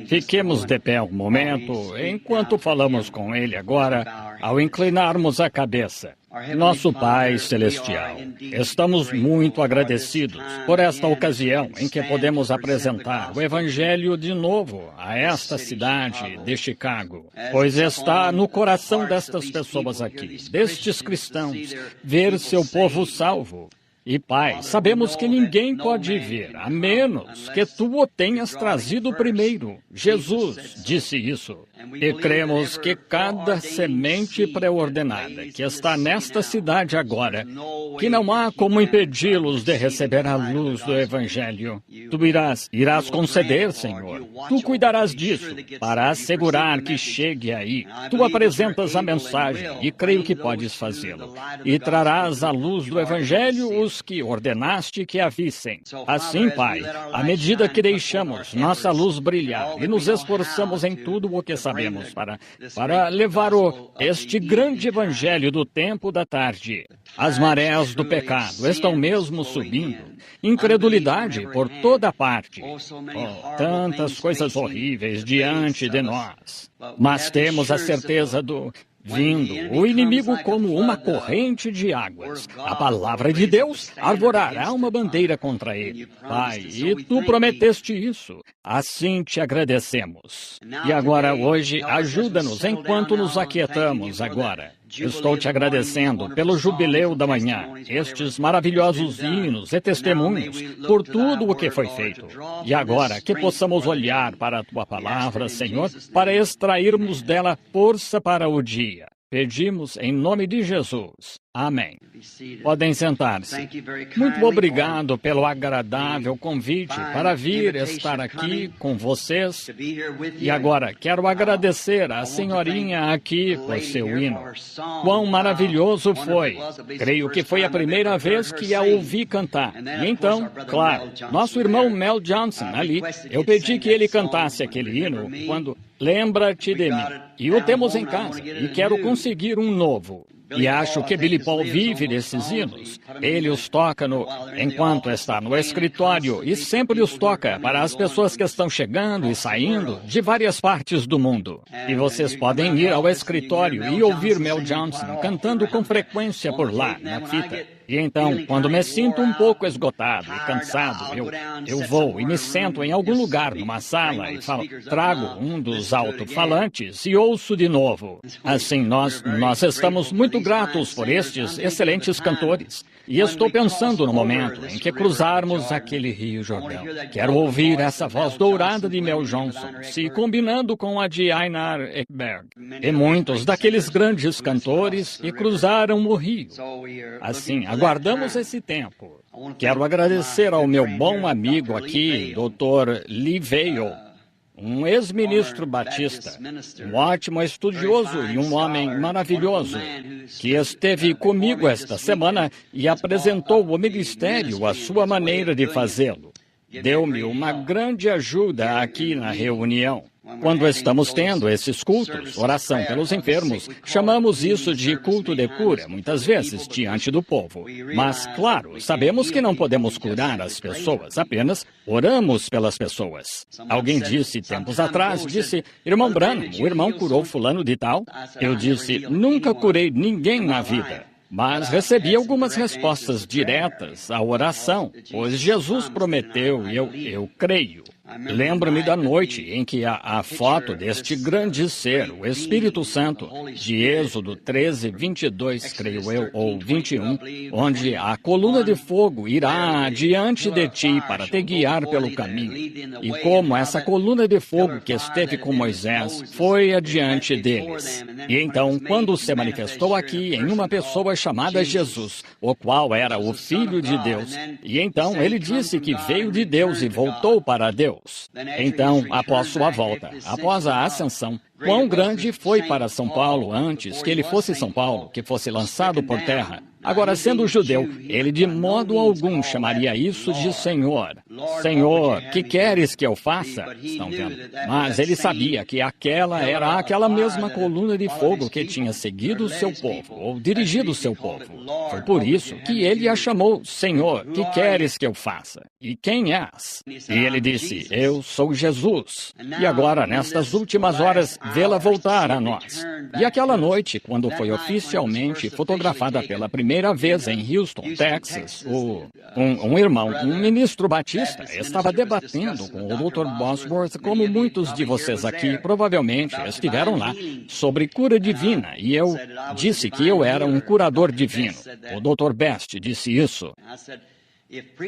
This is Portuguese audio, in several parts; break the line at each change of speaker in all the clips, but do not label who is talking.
Fiquemos de pé um momento, enquanto falamos com Ele agora, ao inclinarmos a cabeça. Nosso Pai Celestial, estamos muito agradecidos por esta ocasião em que podemos apresentar o Evangelho de novo a esta cidade de Chicago, pois está no coração destas pessoas aqui, destes cristãos, ver seu povo salvo. E, Pai, sabemos que ninguém pode vir, a menos que Tu o tenhas trazido primeiro. Jesus disse isso. E cremos que cada semente pré-ordenada que está nesta cidade agora, que não há como impedi-los de receber a luz do Evangelho. Tu irás conceder, Senhor. Tu cuidarás disso, para assegurar que chegue aí. Tu apresentas a mensagem, e creio que podes fazê-lo. E trarás à luz do Evangelho os que ordenaste que a vissem. Assim, Pai, à medida que deixamos nossa luz brilhar e nos esforçamos em tudo o que sabemos para levar este grande Evangelho do tempo da tarde. As marés do pecado estão mesmo subindo. Incredulidade por toda parte. Tantas coisas horríveis diante de nós. Mas temos a certeza o inimigo como uma corrente de águas. A palavra de Deus arvorará uma bandeira contra ele. Pai, e Tu prometeste isso. Assim te agradecemos. E agora, hoje, ajuda-nos enquanto nos aquietamos agora. Estou te agradecendo pelo jubileu da manhã, estes maravilhosos hinos e testemunhos, por tudo o que foi feito. E agora, que possamos olhar para a Tua palavra, Senhor, para extrairmos dela força para o dia. Pedimos em nome de Jesus. Amém. Podem sentar-se. Muito obrigado pelo agradável convite para vir estar aqui com vocês. E agora, quero agradecer à senhorinha aqui por seu hino. Quão maravilhoso foi. Creio que foi a primeira vez que a ouvi cantar. E então, claro, nosso irmão Mel Johnson ali, eu pedi que ele cantasse aquele hino quando Lembra-te de mim. E o temos em casa, e quero conseguir um novo. E acho que Billy Paul vive desses hinos. Ele os toca enquanto está no escritório e sempre os toca para as pessoas que estão chegando e saindo de várias partes do mundo. E vocês podem ir ao escritório e ouvir Mel Johnson cantando com frequência por lá, na fita. E então, quando me sinto um pouco esgotado e cansado, eu vou e me sento em algum lugar numa sala e trago um dos alto-falantes e ouço de novo. Assim, nós estamos muito gratos por estes excelentes cantores. E estou pensando no momento em que cruzarmos aquele Rio Jordão. Quero ouvir essa voz dourada de Mel Johnson, se combinando com a de Einar Ekberg. E muitos daqueles grandes cantores que cruzaram o rio. Assim, aguardamos esse tempo. Quero agradecer ao meu bom amigo aqui, Dr. Lee Vail, um ex-ministro batista, um ótimo estudioso e um homem maravilhoso, que esteve comigo esta semana e apresentou o ministério à sua maneira de fazê-lo. Deu-me uma grande ajuda aqui na reunião. Quando estamos tendo esses cultos, oração pelos enfermos, chamamos isso de culto de cura, muitas vezes, diante do povo. Mas, claro, sabemos que não podemos curar as pessoas, apenas oramos pelas pessoas. Alguém disse, tempos atrás, irmão Branham, o irmão curou fulano de tal? Eu disse, nunca curei ninguém na vida. Mas recebi algumas respostas diretas à oração, pois Jesus prometeu e eu creio. Lembro-me da noite em que a foto deste grande ser, o Espírito Santo, de Êxodo 13, 22, creio eu, ou 21, onde a coluna de fogo irá adiante de ti para te guiar pelo caminho. E como essa coluna de fogo que esteve com Moisés foi adiante deles. E então, quando se manifestou aqui em uma pessoa chamada Jesus, o qual era o Filho de Deus, e então ele disse que veio de Deus e voltou para Deus. Então, após sua volta, após a ascensão, Quão grande foi para São Paulo antes que ele fosse São Paulo, que fosse lançado por terra. Agora, sendo judeu, ele de modo algum chamaria isso de Senhor. Senhor, que queres que eu faça? Estão vendo? Mas ele sabia que aquela era aquela mesma coluna de fogo que tinha seguido o seu povo, ou dirigido o seu povo. Foi por isso que ele a chamou Senhor, que queres que eu faça? E quem és? E ele disse, eu sou Jesus. E agora, nestas últimas horas, vê-la voltar a nós. E aquela noite, quando foi oficialmente fotografada pela primeira vez em Houston, Texas, um irmão, um ministro batista, estava debatendo com o Dr. Bosworth, como muitos de vocês aqui provavelmente estiveram lá, sobre cura divina, e eu disse que eu era um curador divino. O Dr. Best disse isso.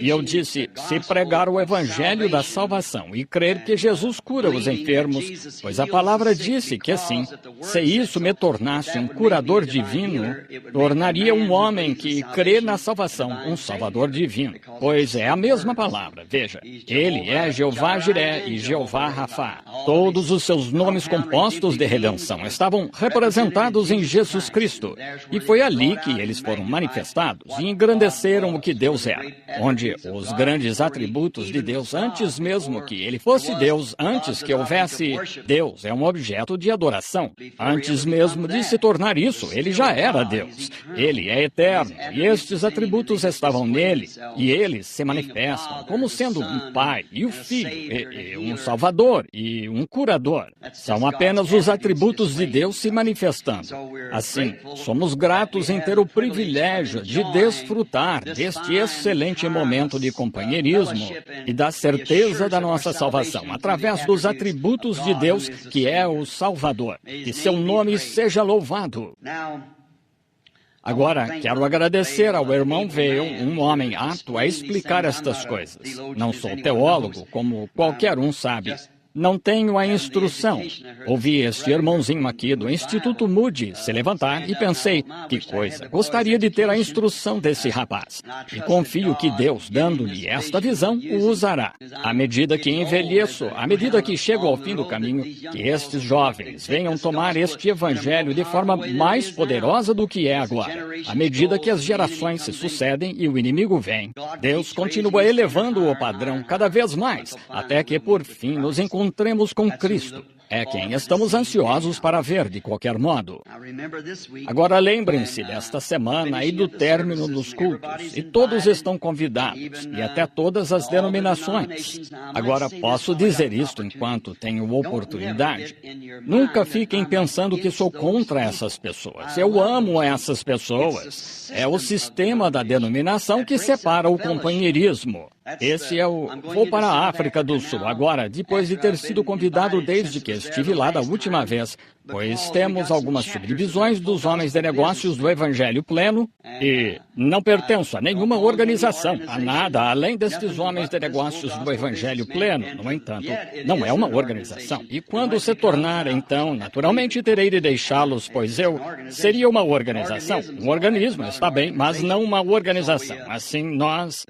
E eu disse, se pregar o evangelho da salvação e crer que Jesus cura os enfermos, pois a palavra disse que assim, se isso me tornasse um curador divino, tornaria um homem que crê na salvação um salvador divino. Pois é a mesma palavra, veja, ele é Jeová Jiré e Jeová Rafá. Todos os seus nomes compostos de redenção estavam representados em Jesus Cristo. E foi ali que eles foram manifestados e engrandeceram o que Deus era. Onde os grandes atributos de Deus, antes mesmo que ele fosse Deus, antes que houvesse Deus, é um objeto de adoração. Antes mesmo de se tornar isso, ele já era Deus. Ele é eterno, e estes atributos estavam nele, e eles se manifestam como sendo um pai, e o filho, e um salvador, e um curador. São apenas os atributos de Deus se manifestando. Assim, somos gratos em ter o privilégio de desfrutar deste excelente momento de companheirismo e da certeza da nossa salvação, através dos atributos de Deus, que é o Salvador. Que seu nome seja louvado. Agora, quero agradecer ao irmão Vail, um homem apto a explicar estas coisas. Não sou teólogo, como qualquer um sabe. Não tenho a instrução. Ouvi este irmãozinho aqui do Instituto Moody se levantar e pensei, que coisa, gostaria de ter a instrução desse rapaz. E confio que Deus, dando-lhe esta visão, o usará. À medida que envelheço, à medida que chego ao fim do caminho, que estes jovens venham tomar este evangelho de forma mais poderosa do que é agora. À medida que as gerações se sucedem e o inimigo vem, Deus continua elevando o padrão cada vez mais, até que por fim nos encontremos com Cristo. É quem estamos ansiosos para ver de qualquer modo. Agora lembrem-se desta semana e do término dos cultos, e todos estão convidados, e até todas as denominações. Agora posso dizer isto enquanto tenho oportunidade. Nunca fiquem pensando que sou contra essas pessoas. Eu amo essas pessoas. É o sistema da denominação que separa o companheirismo. Esse é o... Vou para a África do Sul agora, depois de ter sido convidado desde que estive lá da última vez, pois temos algumas subdivisões dos homens de negócios do Evangelho Pleno e não pertenço a nenhuma organização, a nada além destes homens de negócios do Evangelho Pleno. No entanto, não é uma organização. E quando se tornar, então, naturalmente terei de deixá-los, pois eu seria uma organização. Um organismo, está bem, mas não uma organização. Assim, nós,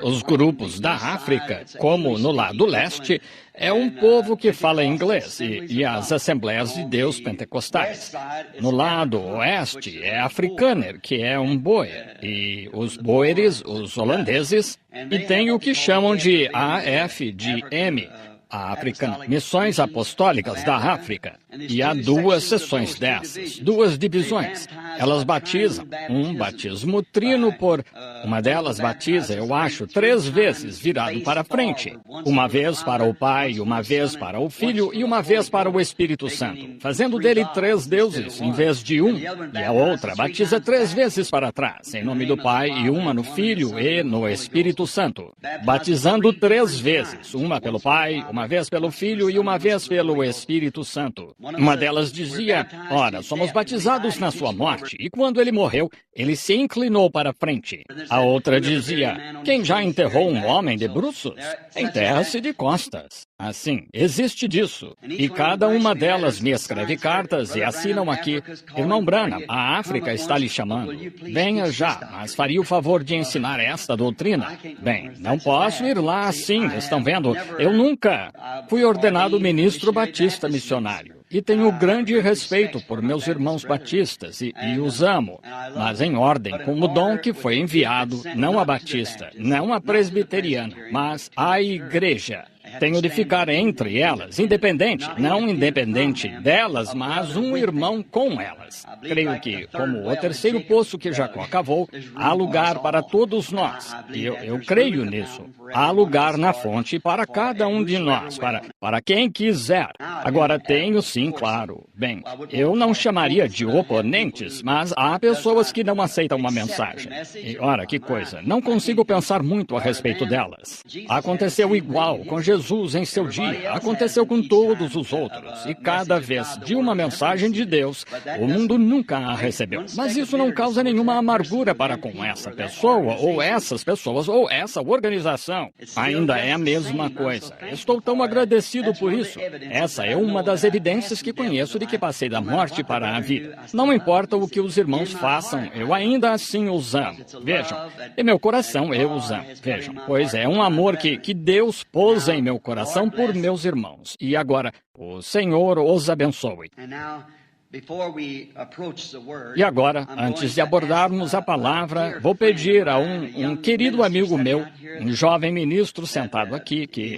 os grupos da África, como no lado leste, é um povo que fala inglês e as Assembleias de Deus pentecostais. No lado oeste é Afrikaner, que é um boer, e os boeres, os holandeses, e tem o que chamam de AFDM, a África, Missões Apostólicas da África. E há duas seções dessas, duas divisões. Elas batizam, um batismo trino por... Uma delas batiza, eu acho, 3 vezes virado para frente. Uma vez para o Pai, uma vez para o Filho e uma vez para o Espírito Santo, fazendo dele 3 deuses em vez de um. E a outra batiza 3 vezes para trás, em nome do Pai e uma no Filho e no Espírito Santo. Batizando 3 vezes, uma pelo Pai, uma vez pelo Filho e uma vez pelo Espírito Santo. Uma delas dizia, ora, somos batizados na sua morte, e quando ele morreu, ele se inclinou para frente. A outra dizia, quem já enterrou um homem de bruços? Enterra-se de costas. Assim, existe disso. E cada uma delas me escreve cartas e assinam aqui, irmão Branham, a África está lhe chamando. Venha já, mas faria o favor de ensinar esta doutrina. Bem, não posso ir lá assim, estão vendo? Eu nunca fui ordenado ministro batista missionário. e tenho grande respeito por meus irmãos batistas e os amo, mas em ordem com o dom que foi enviado, não a batista, não a presbiteriana, mas à igreja. Tenho de ficar entre elas, independente, não independente delas, mas um irmão com elas. Creio que, como o terceiro poço que Jacó cavou, há lugar para todos nós. E eu creio nisso. Há lugar na fonte para cada um de nós, para quem quiser. Agora, tenho sim, claro. Bem, eu não chamaria de oponentes, mas há pessoas que não aceitam uma mensagem. E, ora, que coisa, não consigo pensar muito a respeito delas. Aconteceu igual com Jesus em seu dia, aconteceu com todos os outros, e cada vez de uma mensagem de Deus, o mundo nunca a recebeu. Mas isso não causa nenhuma amargura para com essa pessoa, ou essas pessoas, ou essa organização. Ainda é a mesma coisa. Estou tão agradecido por isso. Essa é uma das evidências que conheço de que passei da morte para a vida. Não importa o que os irmãos façam, eu ainda assim os amo. Vejam, em meu coração eu os amo. Vejam, pois é um amor que Deus pôs em meu coração por meus irmãos. E agora, o Senhor os abençoe. E agora, antes de abordarmos a palavra, vou pedir a um querido amigo meu, um jovem ministro sentado aqui, que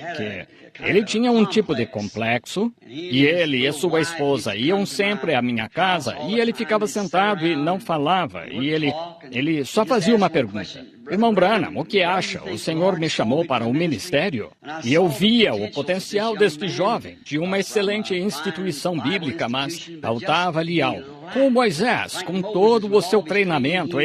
ele tinha um tipo de complexo, e ele e sua esposa iam sempre à minha casa, e ele ficava sentado e não falava, e ele só fazia uma pergunta. Irmão Branham, o que acha? O Senhor me chamou para o ministério. E eu via o potencial deste jovem, de uma excelente instituição bíblica, mas faltava-lhe algo. Com Moisés, com todo o seu treinamento,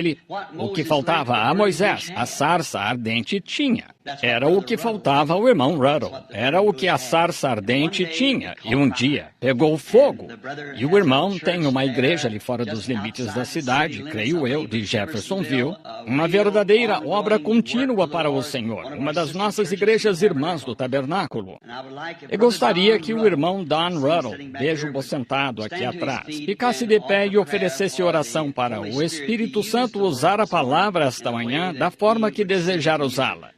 o que faltava a Moisés, a sarça ardente tinha. Era o que faltava ao irmão Ruddle. Era o que a sarça ardente tinha. E um dia pegou fogo. E o irmão tem uma igreja ali fora dos limites da cidade, creio eu, de Jeffersonville, uma verdadeira obra contínua para o Senhor, uma das nossas igrejas irmãs do tabernáculo. Eu gostaria que o irmão Don Ruddle, vejo-o sentado aqui atrás, ficasse de pé e oferecesse oração para o Espírito Santo usar a palavra esta manhã da forma que desejar usá-la.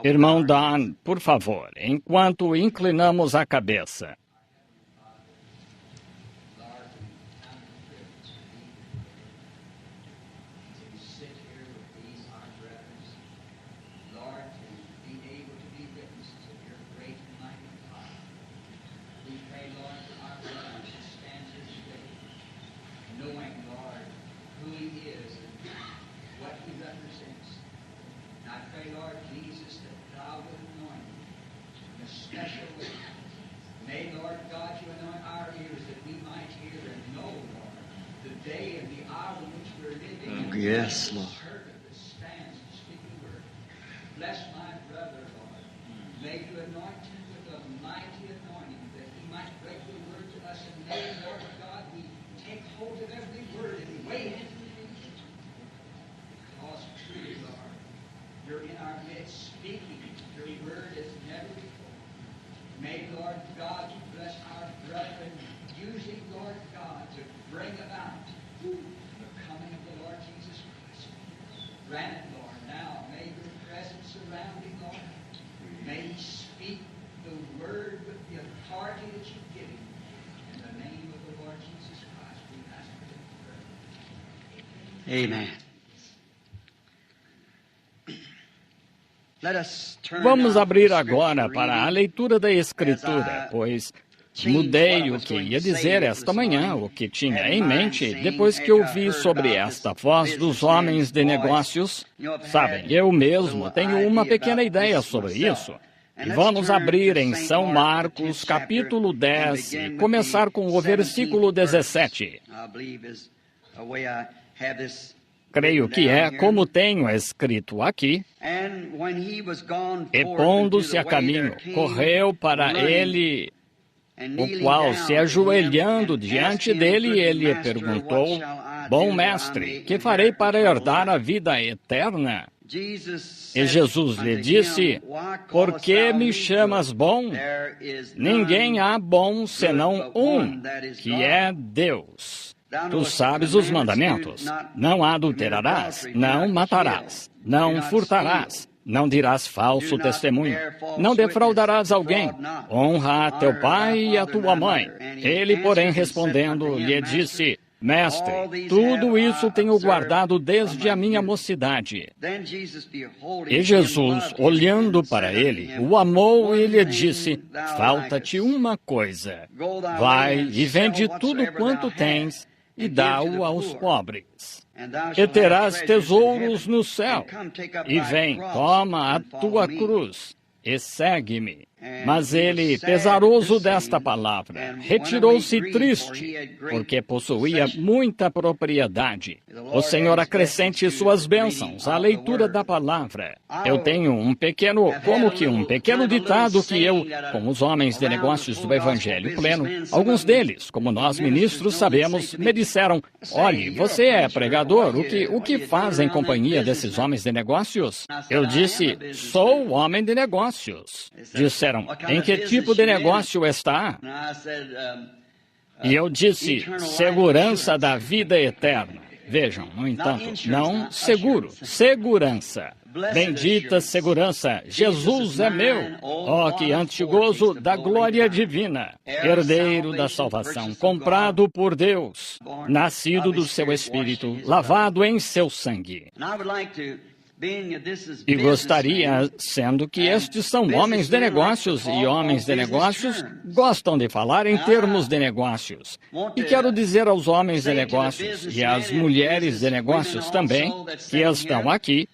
Irmão Don, por favor, enquanto inclinamos a cabeça.
Yes, Lord.
Bless my brother, Lord. May you anoint him with a mighty anointing that he might break the word to us. And may, Lord God, we take hold of every word and wait it. Because truly, Lord, you're in our midst speaking. Your word is never before. May, Lord God, you bless our brethren, using, Lord God, to bring about the coming of the Lord Jesus Christ. Grant it, Lord, now. May your presence surround him, Lord. May he speak the word with the authority that you've given him. In the name of the Lord Jesus Christ, we ask for it.
Amen.
Vamos abrir agora para a leitura da Escritura, pois mudei o que ia dizer esta manhã, o que tinha em mente, depois que ouvi sobre esta voz dos homens de negócios. Sabem, eu mesmo tenho uma pequena ideia sobre isso. E vamos abrir em São Marcos, capítulo 10, e começar com o versículo 17. Creio que é como tenho escrito aqui. E pondo-se a caminho, correu para ele, o qual, se ajoelhando diante dele, ele perguntou: Bom mestre, que farei para herdar a vida eterna? E Jesus lhe disse: Por que me chamas bom? Ninguém há bom senão um, que é Deus. Tu sabes os mandamentos: não adulterarás, não matarás, não furtarás, Não dirás falso testemunho. Não defraudarás alguém. Honra a teu pai e a tua mãe. Ele, porém, respondendo, lhe disse: Mestre, tudo isso tenho guardado desde a minha mocidade. E Jesus, olhando para ele, o amou e lhe disse: Falta-te uma coisa. Vai e vende tudo quanto tens e dá-o aos pobres. E terás tesouros no céu. E vem, toma a tua cruz e segue-me. Mas ele, pesaroso desta palavra, retirou-se triste, porque possuía muita propriedade. O Senhor acrescente suas bênçãos à leitura da palavra. Eu tenho um pequeno ditado que eu, com os homens de negócios do Evangelho Pleno, alguns deles, como nós ministros sabemos, me disseram: olhe, você é pregador, o que faz em companhia desses homens de negócios? Eu disse: sou homem de negócios. Disseram: em que tipo de negócio está? E eu disse: segurança da vida eterna. Vejam, no entanto, não seguro, segurança. Bendita segurança, Jesus é meu. Oh, que antigozo da glória divina, herdeiro da salvação, comprado por Deus, nascido do seu Espírito, lavado em seu sangue. E gostaria, sendo que estes são homens de negócios, e homens de negócios gostam de falar em termos de negócios. E quero dizer aos homens de negócios e às mulheres de negócios também, que estão aqui,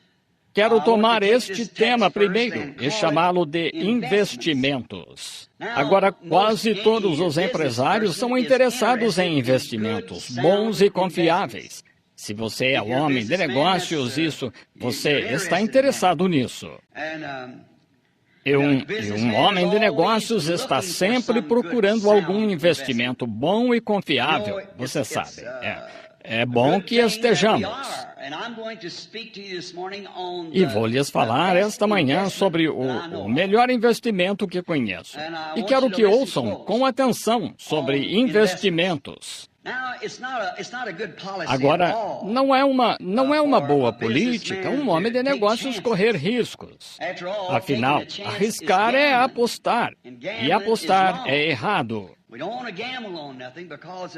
quero tomar este tema primeiro e chamá-lo de investimentos. Agora, quase todos os empresários são interessados em investimentos bons e confiáveis. Se você é homem de negócios, você está interessado nisso. E um homem de negócios está sempre procurando algum investimento bom e confiável, você sabe. É bom que estejamos. E vou lhes falar esta manhã sobre o melhor investimento que conheço. E quero que ouçam com atenção sobre investimentos. Agora, não é uma boa política um homem de negócios correr riscos. Afinal, arriscar é apostar, e apostar é errado.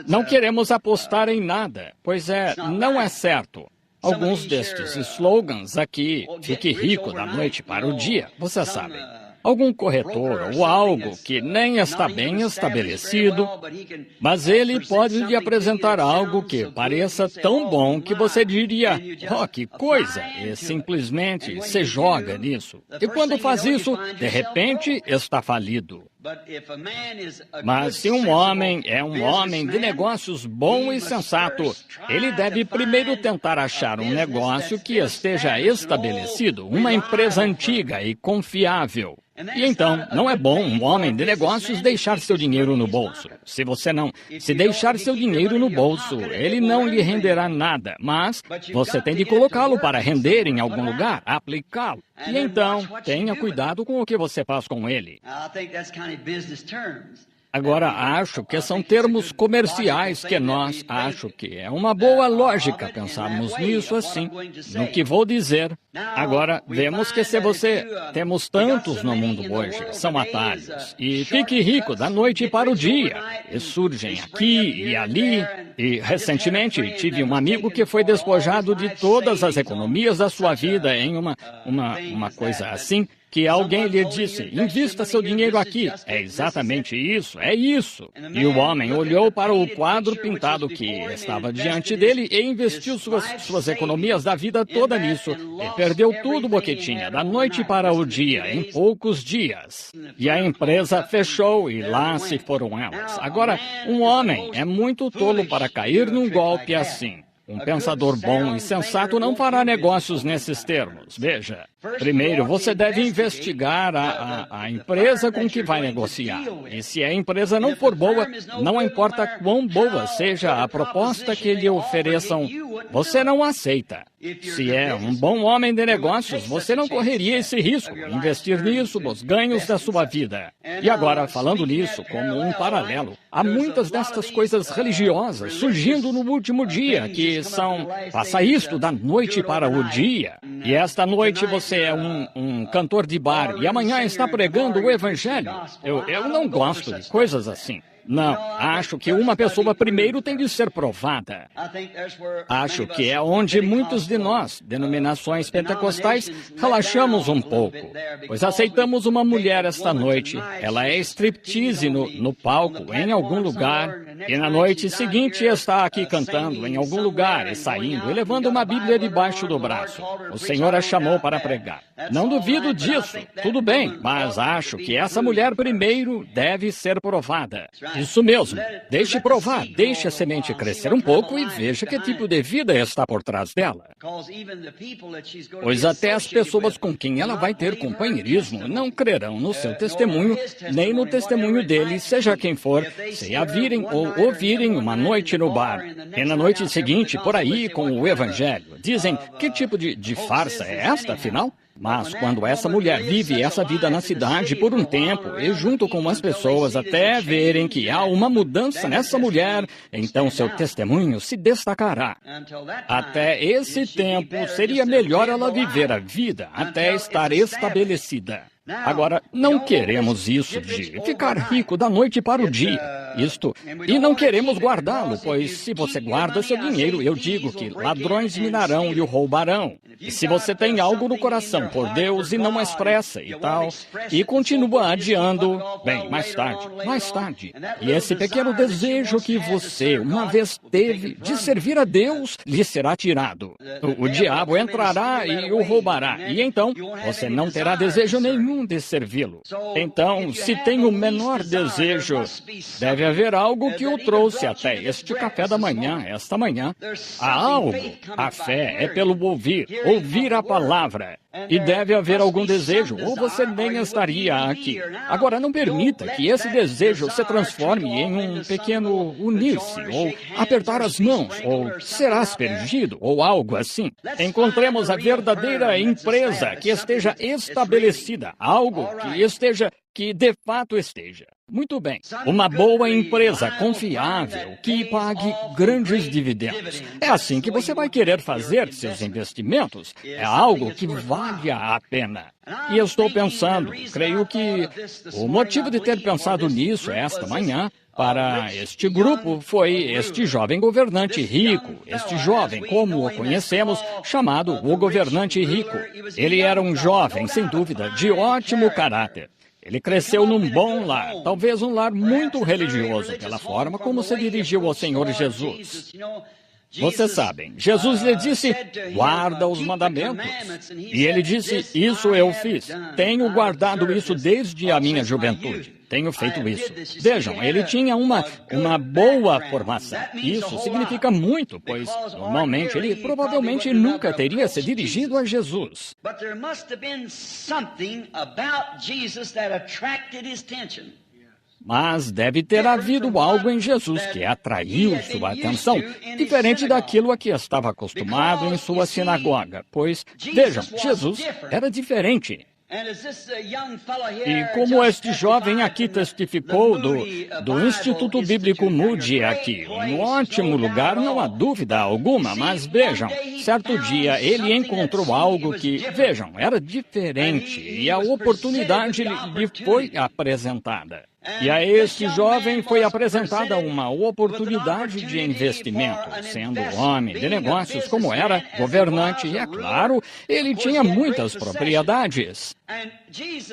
Não queremos apostar em nada, pois não é certo. Alguns destes slogans aqui, fique rico da noite para o dia, você sabe. Algum corretor ou algo que nem está bem estabelecido, mas ele pode lhe apresentar algo que pareça tão bom que você diria: oh, que coisa! E simplesmente se joga nisso. E quando faz isso, de repente está falido. Mas se um homem é um homem de negócios bom e sensato, ele deve primeiro tentar achar um negócio que esteja estabelecido, uma empresa antiga e confiável. E então, não é bom um homem de negócios deixar seu dinheiro no bolso. Se deixar seu dinheiro no bolso, ele não lhe renderá nada, mas você tem de colocá-lo para render em algum lugar, aplicá-lo. E então, tenha cuidado com o que você faz com ele. Agora, acho que são termos comerciais acho que é uma boa lógica pensarmos nisso assim, no que vou dizer. Agora, vemos que temos tantos no mundo hoje, são atalhos, e fique rico da noite para o dia, e surgem aqui e ali, e recentemente tive um amigo que foi despojado de todas as economias da sua vida em uma coisa assim, que alguém lhe disse: invista seu dinheiro aqui. É exatamente isso, é isso. E o homem olhou para o quadro pintado que estava diante dele e investiu suas economias da vida toda nisso. E perdeu tudo o que tinha, da noite para o dia, em poucos dias. E a empresa fechou e lá se foram elas. Agora, um homem é muito tolo para cair num golpe assim. Um pensador bom e sensato não fará negócios nesses termos. Veja, primeiro você deve investigar a empresa com que vai negociar. E se a empresa não for boa, não importa quão boa seja a proposta que lhe ofereçam, você não aceita. Se é um bom homem de negócios, você não correria esse risco, investir nisso nos ganhos da sua vida. E agora, falando nisso como um paralelo, há muitas destas coisas religiosas surgindo no último dia, que são: faça isto da noite para o dia. E esta noite você você é um cantor de bar e amanhã está pregando o Evangelho. Eu não gosto de coisas assim. Não, acho que uma pessoa primeiro tem de ser provada. Acho que é onde muitos de nós, denominações pentecostais, relaxamos um pouco, pois aceitamos uma mulher esta noite. Ela é striptease no palco, em algum lugar, e na noite seguinte está aqui cantando em algum lugar e saindo e levando uma Bíblia debaixo do braço. O Senhor a chamou para pregar. Não duvido disso, tudo bem, mas acho que essa mulher primeiro deve ser provada. Isso mesmo. Deixe provar, deixe a semente crescer um pouco e veja que tipo de vida está por trás dela. Pois até as pessoas com quem ela vai ter companheirismo não crerão no seu testemunho, nem no testemunho dele, seja quem for, se a virem ou ouvirem uma noite no bar. E na noite seguinte, por aí, com o Evangelho. Dizem, que tipo de farsa é esta, afinal? Mas quando essa mulher vive essa vida na cidade por um tempo e junto com as pessoas até verem que há uma mudança nessa mulher, então seu testemunho se destacará. Até esse tempo seria melhor ela viver a vida até estar estabelecida. Agora, não queremos isso de ficar rico da noite para o dia. E não queremos guardá-lo, pois se você guarda seu dinheiro, eu digo que ladrões minarão e o roubarão. E se você tem algo no coração por Deus e não expressa e tal, e continua adiando, bem, mais tarde. E esse pequeno desejo que você uma vez teve de servir a Deus, lhe será tirado. O diabo entrará e o roubará, e então você não terá desejo nenhum de servi-lo. Então, se tem o menor desejo, deve haver algo que o trouxe até este café da manhã, esta manhã. Há algo. A fé é pelo ouvir a palavra. E deve haver algum desejo, ou você nem estaria aqui. Agora, não permita que esse desejo se transforme em um pequeno unir-se, ou apertar as mãos, ou ser aspergido, ou algo assim. Encontremos a verdadeira empresa que esteja estabelecida, algo que de fato esteja. Muito bem. Uma boa empresa confiável que pague grandes dividendos. É assim que você vai querer fazer seus investimentos. É algo que valha a pena. E eu estou pensando, creio que o motivo de ter pensado nisso esta manhã para este grupo foi este jovem governante rico, este jovem, como o conhecemos, chamado o governante rico. Ele era um jovem, sem dúvida, de ótimo caráter. Ele cresceu num bom lar, talvez um lar muito religioso, pela forma como se dirigiu ao Senhor Jesus. Vocês sabem, Jesus lhe disse, guarda os mandamentos. E ele disse, isso eu fiz. Tenho guardado isso desde a minha juventude. Tenho feito isso. Vejam, ele tinha uma boa formação. Isso significa muito, pois normalmente ele provavelmente nunca teria se dirigido a Jesus. Mas deve ter havido algo em Jesus que atraiu sua atenção, diferente daquilo a que estava acostumado em sua sinagoga. Pois, vejam, Jesus era diferente. E como este jovem aqui testificou do Instituto Bíblico Moody aqui, um ótimo lugar, não há dúvida alguma, mas vejam, certo dia ele encontrou algo que, vejam, era diferente e a oportunidade lhe foi apresentada. E a este jovem foi apresentada uma oportunidade de investimento, sendo homem de negócios como era, governante, e é claro, ele tinha muitas propriedades.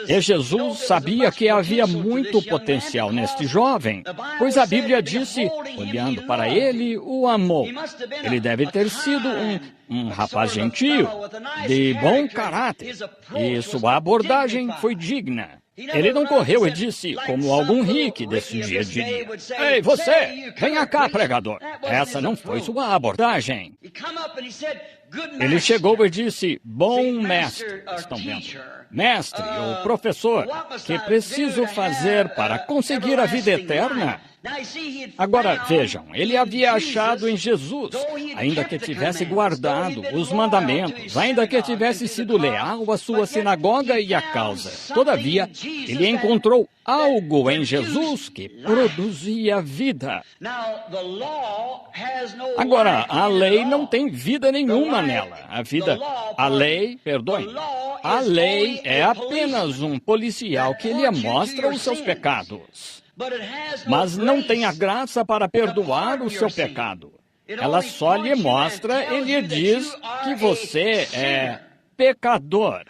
E Jesus sabia que havia muito potencial neste jovem, pois a Bíblia disse, olhando para ele, o amou. Ele deve ter sido um rapaz gentil, de bom caráter, e sua abordagem foi digna. Ele não correu e disse, como algum rico desse dia diria, ei, você, venha cá, pregador. Essa não foi sua abordagem. Ele chegou e disse, bom mestre, estão vendo? Mestre ou professor, que preciso fazer para conseguir a vida eterna? Agora, vejam, ele havia achado em Jesus, ainda que tivesse guardado os mandamentos, ainda que tivesse sido leal à sua sinagoga e à causa. Todavia, ele encontrou algo em Jesus que produzia vida. Agora, a lei não tem vida nenhuma nela. A lei é apenas um policial que lhe mostra os seus pecados. Mas não tem a graça para perdoar o seu pecado. Ela só lhe mostra e lhe diz que você é pecador.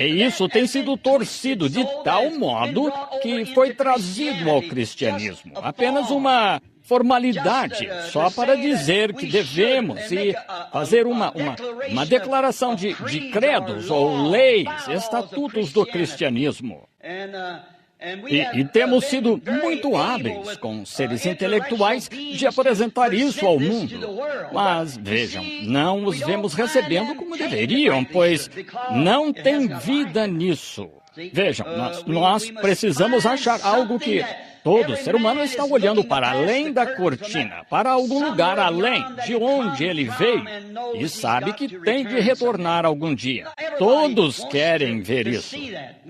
E isso tem sido torcido de tal modo que foi trazido ao cristianismo. Apenas uma formalidade, só para dizer que devemos e fazer uma declaração de credos ou leis, estatutos do cristianismo. E temos sido muito hábeis com seres intelectuais de apresentar isso ao mundo. Mas, vejam, não os vemos recebendo como deveriam, pois não tem vida nisso. Vejam, nós precisamos achar algo que todo ser humano está olhando para além da cortina, para algum lugar além de onde ele veio e sabe que tem de retornar algum dia. Todos querem ver isso.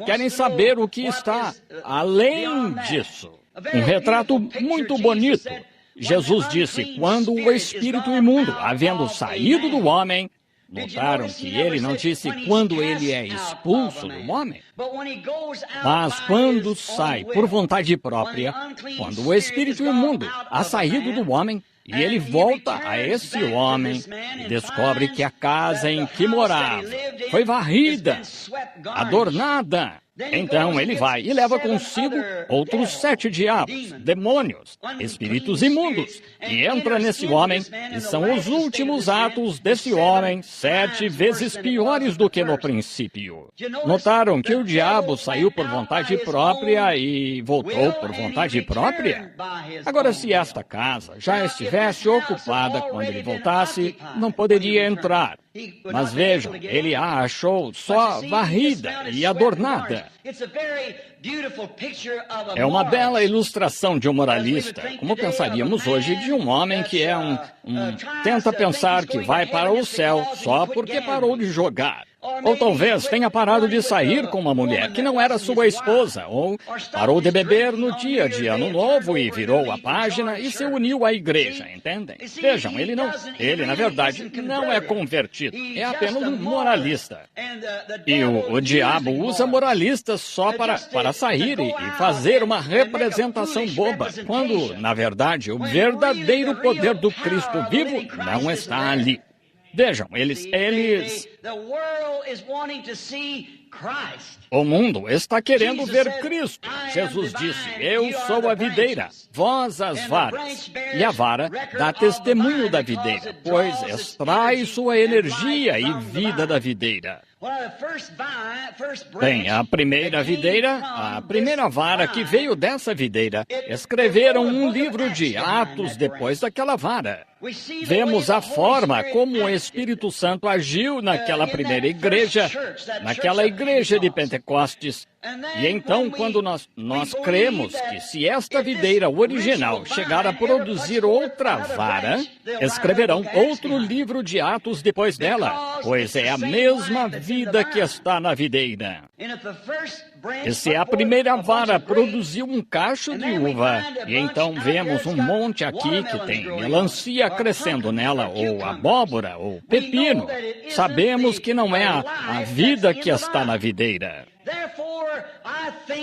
Querem saber o que está além disso. Um retrato muito bonito. Jesus disse, quando o espírito imundo, havendo saído do homem, notaram que ele não disse quando ele é expulso do homem, mas quando sai por vontade própria, quando o espírito imundo ha saído do homem, e ele volta a esse homem e descobre que a casa em que morava foi varrida, adornada. Então ele vai e leva consigo outros 7 diabos, demônios, espíritos imundos, e entra nesse homem, e são os últimos atos desse homem 7 vezes piores do que no princípio. Notaram que o diabo saiu por vontade própria e voltou por vontade própria? Agora, se esta casa já estivesse ocupada quando ele voltasse, não poderia entrar. Mas vejam, ele a achou só varrida e adornada. É uma bela ilustração de um moralista, como pensaríamos hoje de um homem que tenta pensar que vai para o céu só porque parou de jogar. Ou talvez tenha parado de sair com uma mulher que não era sua esposa, ou parou de beber no dia de Ano Novo e virou a página e se uniu à igreja, entendem? Vejam, ele na verdade, não é convertido, é apenas um moralista. E o diabo usa moralistas só para sair e fazer uma representação boba, quando, na verdade, o verdadeiro poder do Cristo vivo não está ali. Vejam, o mundo está querendo ver Cristo. Jesus disse, eu sou a videira, vós as varas. E a vara dá testemunho da videira, pois extrai sua energia e vida da videira. Bem, a primeira videira, a primeira vara que veio dessa videira, escreveram um livro de Atos depois daquela vara. Vemos a forma como o Espírito Santo agiu naquela primeira igreja, naquela igreja de Pentecostes. E então, quando nós cremos que se esta videira original chegar a produzir outra vara, escreverão outro livro de Atos depois dela, pois é a mesma vida que está na videira. E se a primeira vara produziu um cacho de uva, e então vemos um monte aqui que tem melancia crescendo nela, ou abóbora, ou pepino, sabemos que não é a vida que está na videira.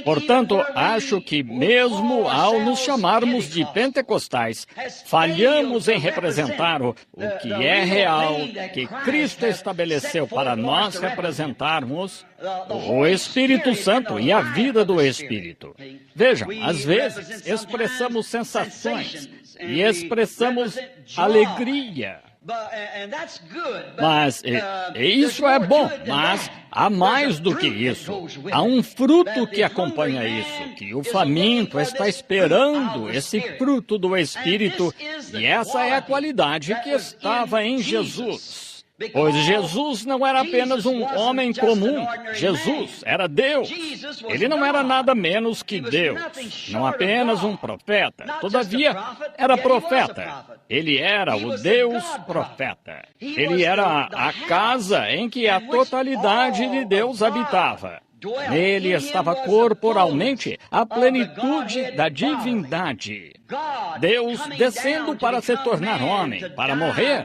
Portanto, acho que mesmo ao nos chamarmos de pentecostais, falhamos em representar o que é real, que Cristo estabeleceu para nós representarmos, o Espírito Santo e a vida do Espírito. Vejam, às vezes expressamos sensações e expressamos alegria. Mas isso é bom, mas há mais do que isso. Há um fruto que acompanha isso, que o faminto está esperando esse fruto do Espírito, e essa é a qualidade que estava em Jesus. Pois Jesus não era apenas um homem comum. Jesus era Deus. Ele não era nada menos que Deus. Não apenas um profeta. Todavia, era profeta. Ele era o Deus profeta. Ele era a casa em que a totalidade de Deus habitava. Nele estava corporalmente a plenitude da divindade. Deus descendo para se tornar homem, para morrer.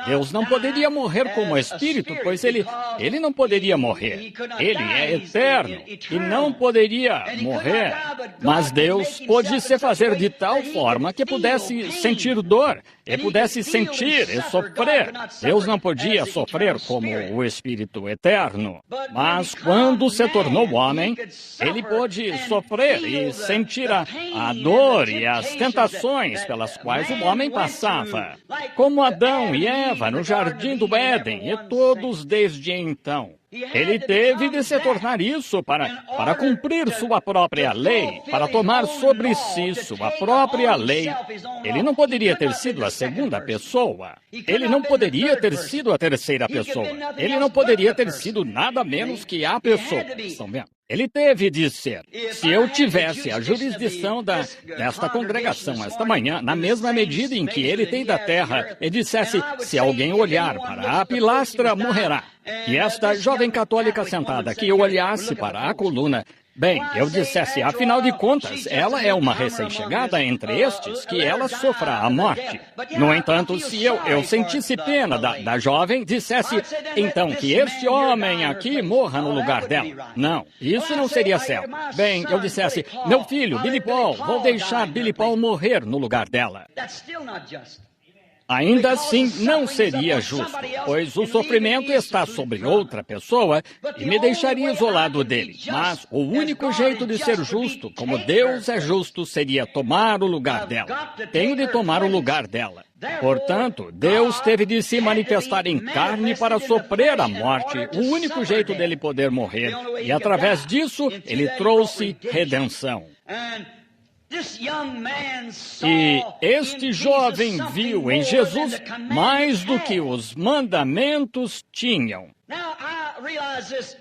Deus não poderia morrer como espírito, pois ele não poderia morrer. Ele é eterno e não poderia morrer. Mas Deus pôde se fazer de tal forma que pudesse sentir dor, e pudesse sentir e sofrer. Deus não podia sofrer como o Espírito eterno. Mas quando se tornou homem, ele pôde sofrer e sentir a dor e as tentações pelas quais o homem passava, como Adão e Eva no jardim do Éden e todos desde então. Ele teve de se tornar isso para cumprir sua própria lei, para tomar sobre si sua própria lei. Ele não poderia ter sido a segunda pessoa. Ele não poderia ter sido a terceira pessoa. Ele não poderia ter sido nada menos que a pessoa. Estão vendo? Ele teve de ser. Se eu tivesse a jurisdição desta congregação esta manhã, na mesma medida em que ele tem da terra, e dissesse, se alguém olhar para a pilastra, morrerá. E esta jovem católica sentada aqui olhasse para a coluna, bem, eu dissesse, afinal de contas, ela é uma recém-chegada entre estes, que ela sofra a morte. No entanto, se eu sentisse pena da jovem, dissesse, então, que este homem aqui morra no lugar dela. Não, isso não seria certo. Bem, eu dissesse, meu filho, Billy Paul, vou deixar Billy Paul morrer no lugar dela. Ainda assim, não seria justo, pois o sofrimento está sobre outra pessoa e me deixaria isolado dele. Mas o único jeito de ser justo, como Deus é justo, seria tomar o lugar dela. Tenho de tomar o lugar dela. Portanto, Deus teve de se manifestar em carne para sofrer a morte, o único jeito dele poder morrer. E através disso, ele trouxe redenção. E este jovem viu em Jesus mais do que os mandamentos tinham.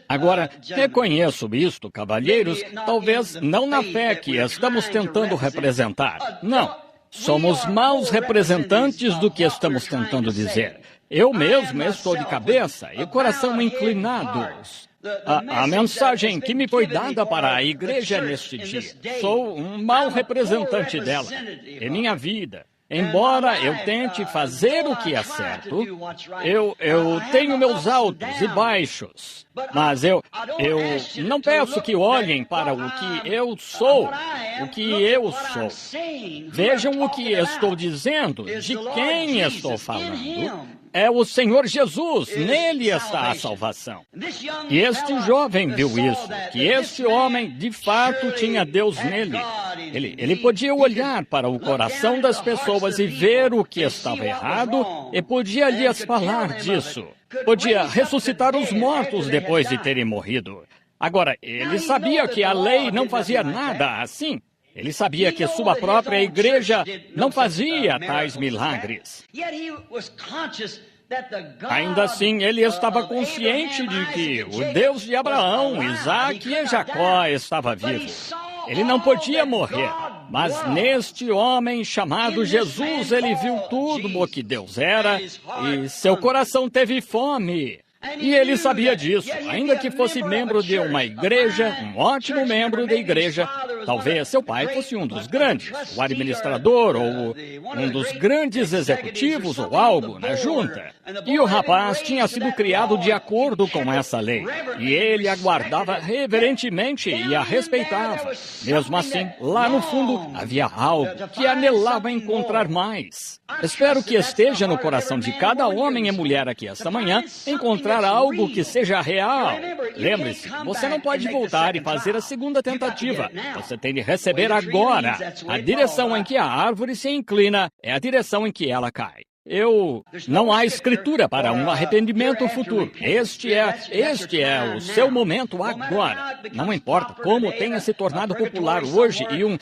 Agora, reconheço isto, cavalheiros, talvez não na fé que estamos tentando representar. Não, somos maus representantes do que estamos tentando dizer. Eu mesmo estou de cabeça e coração inclinados. A mensagem que me foi dada para a igreja neste dia. Sou um mau representante dela em minha vida. Embora eu tente fazer o que é certo, eu tenho meus altos e baixos. Mas eu não peço que olhem para o que eu sou, Vejam o que estou dizendo, de quem estou falando. É o Senhor Jesus, nele está a salvação. E este jovem viu isso, que este homem de fato tinha Deus nele. Ele podia olhar para o coração das pessoas e ver o que estava errado e podia lhes falar disso. Podia ressuscitar os mortos depois de terem morrido. Agora, ele sabia que a lei não fazia nada assim. Ele sabia que sua própria igreja não fazia tais milagres. Ainda assim, ele estava consciente de que o Deus de Abraão, Isaque e Jacó estava vivo. Ele não podia morrer, mas neste homem chamado Jesus, ele viu tudo o que Deus era e seu coração teve fome. E ele sabia disso, ainda que fosse membro de uma igreja, um ótimo membro da igreja. Talvez seu pai fosse um dos grandes, o administrador ou um dos grandes executivos ou algo na junta. E o rapaz tinha sido criado de acordo com essa lei. E ele a guardava reverentemente e a respeitava. Mesmo assim, lá no fundo, havia algo que anelava encontrar mais. Espero que esteja no coração de cada homem e mulher aqui esta manhã encontrar algo que seja real. Lembre-se, você não pode voltar e fazer a segunda tentativa. Você tem de receber agora. A direção em que a árvore se inclina é a direção em que ela cai. Não há escritura para um arrependimento futuro. Este é o seu momento agora. Não importa como tenha se tornado popular hoje e um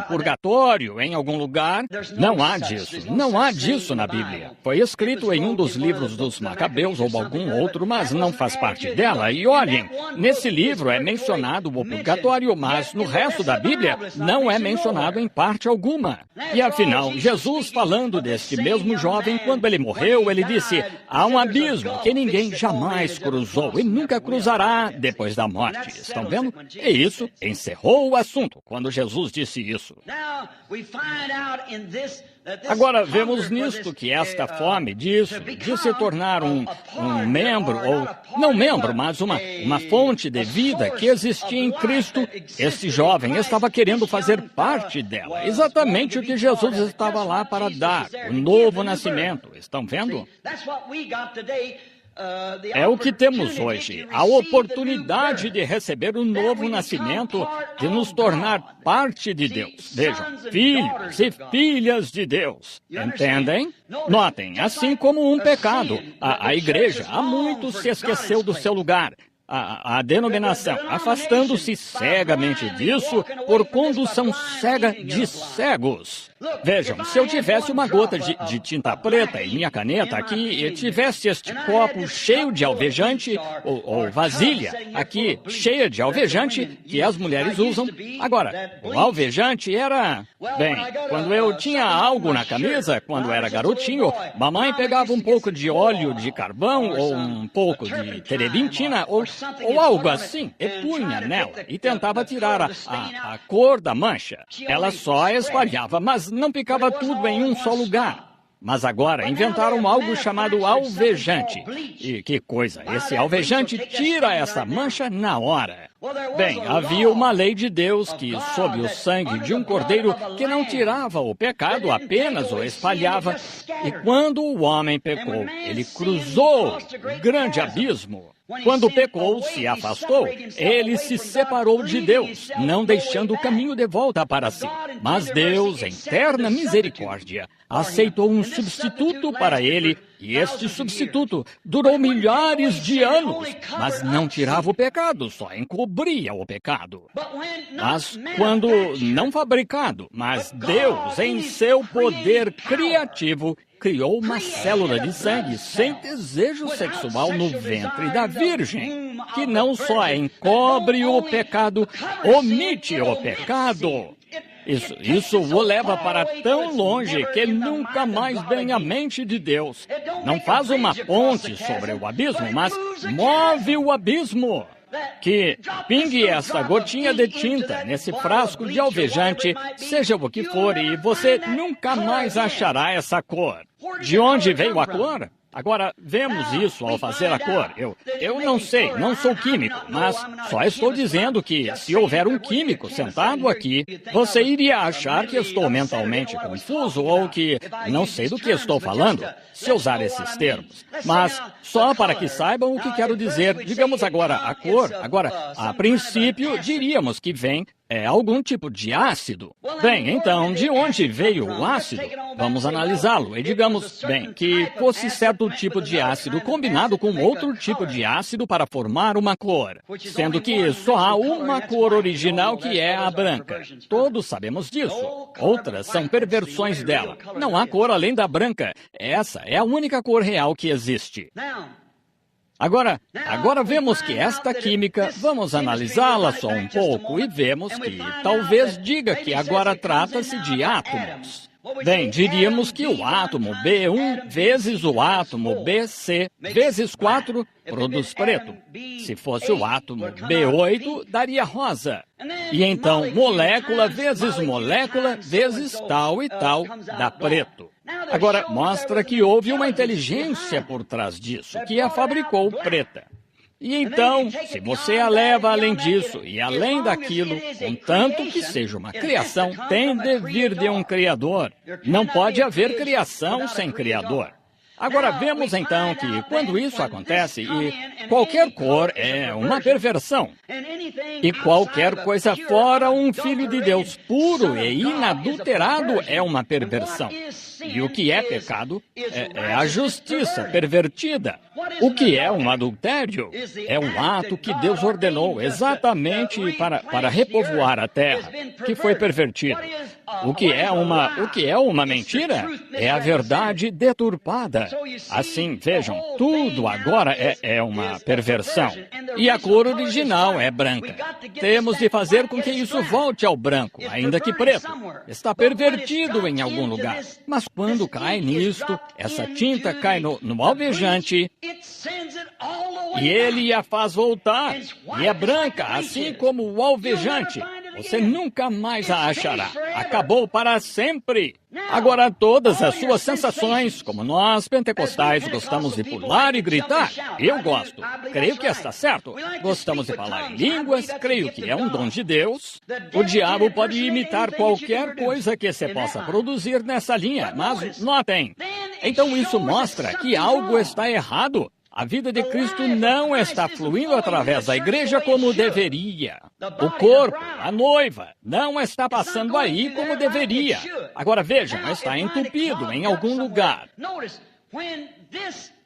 purgatório em algum lugar, não há disso. Não há disso na Bíblia. Foi escrito em um dos livros dos Macabeus ou algum outro, mas não faz parte dela. E olhem, nesse livro é mencionado o purgatório, mas no resto da Bíblia não é mencionado em parte alguma. E afinal, Jesus, falando deste mesmo jovem, quando ele morreu, ele disse: há um abismo que ninguém jamais cruzou e nunca cruzará depois da morte. Estão vendo? E isso encerrou o assunto quando Jesus disse isso. Agora, vemos nisto que esta fome de se tornar um membro, ou não membro, mas uma fonte de vida que existia em Cristo, este jovem estava querendo fazer parte dela. Exatamente o que Jesus estava lá para dar, o novo nascimento. Estão vendo? É o que temos hoje, a oportunidade de receber o novo nascimento, de nos tornar parte de Deus. Vejam, filhos e filhas de Deus. Entendem? Notem, assim como um pecado, a igreja há muito se esqueceu do seu lugar. A denominação, afastando-se cegamente disso por condução cega de cegos. Vejam, se eu tivesse uma gota de tinta preta em minha caneta aqui, e tivesse este copo cheio de alvejante, ou vasilha aqui cheia de alvejante, que as mulheres usam. Agora, o alvejante era... Bem, quando eu tinha algo na camisa, quando era garotinho, mamãe pegava um pouco de óleo de carvão, ou um pouco de terebintina, ou algo assim, e punha nela, e tentava tirar a cor da mancha. Ela só espalhava, mas não ficava tudo em um só lugar. Mas agora inventaram algo chamado alvejante. E que coisa, esse alvejante tira essa mancha na hora. Bem, havia uma lei de Deus que, sob o sangue de um cordeiro, que não tirava o pecado, apenas o espalhava. E quando o homem pecou, ele cruzou o grande abismo. Quando pecou, se afastou, ele se separou de Deus, não deixando o caminho de volta para si. Mas Deus, em eterna misericórdia, aceitou um substituto para ele, e este substituto durou milhares de anos, mas não tirava o pecado, só encobria o pecado. Mas quando não fabricado, mas Deus, em seu poder criativo, criou uma célula de sangue sem desejo sexual no ventre da Virgem, que não só encobre o pecado, omite o pecado. Isso o leva para tão longe que nunca mais vem à mente de Deus. Não faz uma ponte sobre o abismo, mas move o abismo. Que pingue esta gotinha de tinta nesse frasco de alvejante, seja o que for, e você nunca mais achará essa cor. De onde veio a cor? Agora, vemos isso ao fazer a cor. Eu não sei, não sou químico, mas só estou dizendo que, se houver um químico sentado aqui, você iria achar que estou mentalmente confuso ou que não sei do que estou falando, se usar esses termos. Mas, só para que saibam o que quero dizer, digamos agora a cor. Agora, a princípio, diríamos que vem algum tipo de ácido. Bem, então, de onde veio o ácido? Vamos analisá-lo e digamos, bem, que fosse certo tipo de ácido combinado com outro tipo de ácido para formar uma cor, sendo que só há uma cor original que é a branca. Todos sabemos disso. Outras são perversões dela. Não há cor além da branca. Essa é a única cor real que existe. Agora vemos que esta química, vamos analisá-la só um pouco e vemos que talvez diga que agora trata-se de átomos. Bem, diríamos que o átomo B1 vezes o átomo BC vezes 4 produz preto. Se fosse o átomo B8, daria rosa. E então, molécula vezes tal e tal dá preto. Agora, mostra que houve uma inteligência por trás disso, que a fabricou preta. E então, se você a leva além disso e além daquilo, contanto que seja uma criação, tem de vir de um Criador. Não pode haver criação sem Criador. Agora, vemos então que quando isso acontece, e qualquer cor é uma perversão, e qualquer coisa fora um filho de Deus puro e inadulterado é uma perversão. E o que é pecado é a justiça pervertida. O que é um adultério? É um ato que Deus ordenou exatamente para repovoar a terra, que foi pervertido. O que é uma mentira? É a verdade deturpada. Assim, vejam, tudo agora é uma perversão. E a cor original é branca. Temos de fazer com que isso volte ao branco, ainda que preto. Está pervertido em algum lugar. Mas quando cai nisto, essa tinta cai no alvejante e ele a faz voltar. E é branca, assim como o alvejante. Você nunca mais a achará. Acabou para sempre. Agora, todas as suas sensações, como nós pentecostais gostamos de pular e gritar, eu gosto. Creio que está certo. Gostamos de falar em línguas, creio que é um dom de Deus. O diabo pode imitar qualquer coisa que você possa produzir nessa linha, mas notem. Então isso mostra que algo está errado. A vida de Cristo não está fluindo através da igreja como deveria. O corpo, a noiva, não está passando aí como deveria. Agora vejam, está entupido em algum lugar.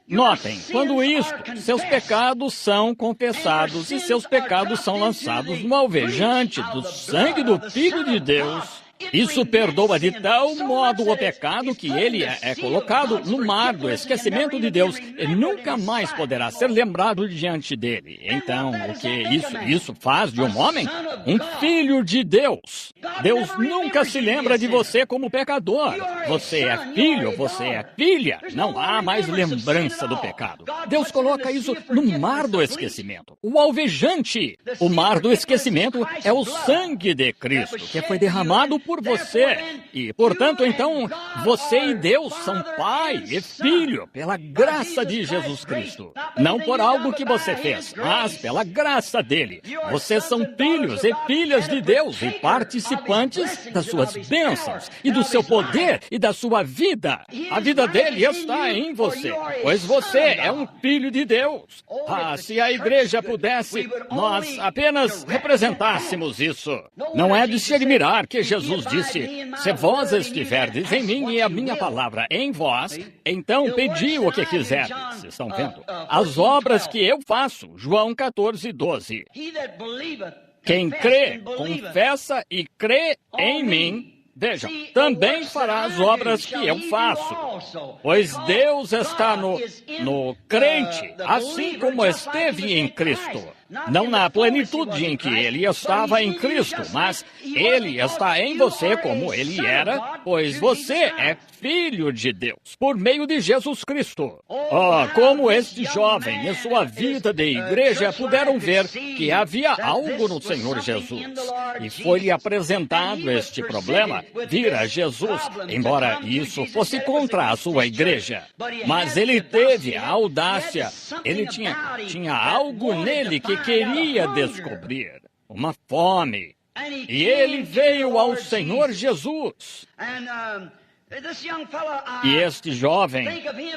Notem, quando isto, seus pecados são confessados e seus pecados são lançados no alvejante do sangue do Filho de Deus, isso perdoa de tal modo o pecado que ele é colocado no mar do esquecimento de Deus e nunca mais poderá ser lembrado diante dele. Então, o que isso faz de um homem? Um filho de Deus. Deus nunca se lembra de você como pecador. Você é filho, você é filha. Não há mais lembrança do pecado. Deus coloca isso no mar do esquecimento. O alvejante. O mar do esquecimento é o sangue de Cristo, que foi derramado por você. E, portanto, então, você e Deus são pai e filho pela graça de Jesus Cristo. Não por algo que você fez, mas pela graça dele. Vocês são filhos e filhas de Deus e participantes das suas bênçãos e do seu poder e da sua vida. A vida dele está em você, pois você é um filho de Deus. Ah, se a igreja pudesse, nós apenas representássemos isso. Não é de se admirar que Jesus disse: se vós estiverdes em mim e a minha palavra em vós, então pedi o que quiserdes. Vocês estão vendo? As obras que eu faço. João 14:12. Quem crê, confessa e crê em mim, vejam, também fará as obras que eu faço. Pois Deus está no crente, assim como esteve em Cristo. Não na plenitude em que ele estava em Cristo, mas ele está em você como ele era, pois você é filho de Deus, por meio de Jesus Cristo. Oh, como este jovem e sua vida de igreja puderam ver que havia algo no Senhor Jesus. E foi-lhe apresentado este problema, vir a Jesus, embora isso fosse contra a sua igreja. Mas ele teve a audácia, ele tinha algo nele que queria descobrir, uma fome. E ele veio ao Senhor Jesus. E este jovem,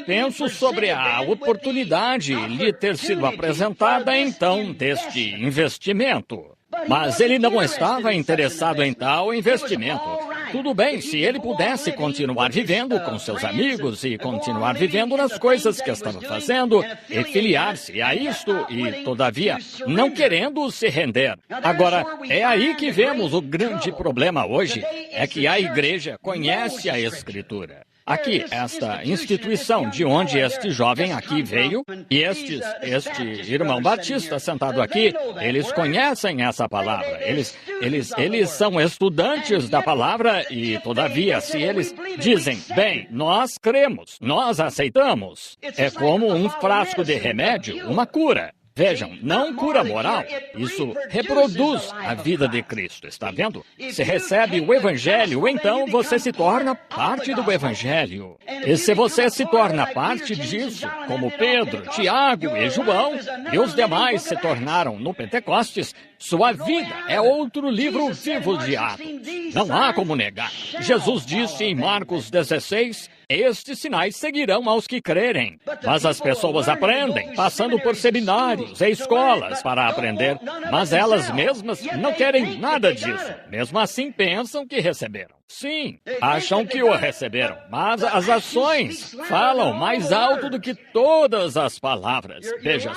penso sobre a oportunidade lhe ter sido apresentada então deste investimento. Mas ele não estava interessado em tal investimento. Tudo bem, se ele pudesse continuar vivendo com seus amigos e continuar vivendo nas coisas que estava fazendo e filiar-se a isto e, todavia, não querendo se render. Agora, é aí que vemos o grande problema hoje, é que a igreja conhece a Escritura. Aqui, esta instituição de onde este jovem aqui veio, e este irmão Batista sentado aqui, eles conhecem essa palavra. Eles são estudantes da palavra e, todavia, se eles dizem, bem, nós cremos, nós aceitamos, é como um frasco de remédio, uma cura. Vejam, não cura moral, isso reproduz a vida de Cristo, está vendo? Se recebe o Evangelho, então você se torna parte do Evangelho. E se você se torna parte disso, como Pedro, Tiago e João, e os demais se tornaram no Pentecostes, sua vida é outro livro vivo de Atos. Não há como negar. Jesus disse em Marcos 16, estes sinais seguirão aos que crerem. Mas as pessoas aprendem, passando por seminários e escolas para aprender, mas elas mesmas não querem nada disso. Mesmo assim, pensam que receberam. Sim, acham que o receberam, mas as ações falam mais alto do que todas as palavras. Veja,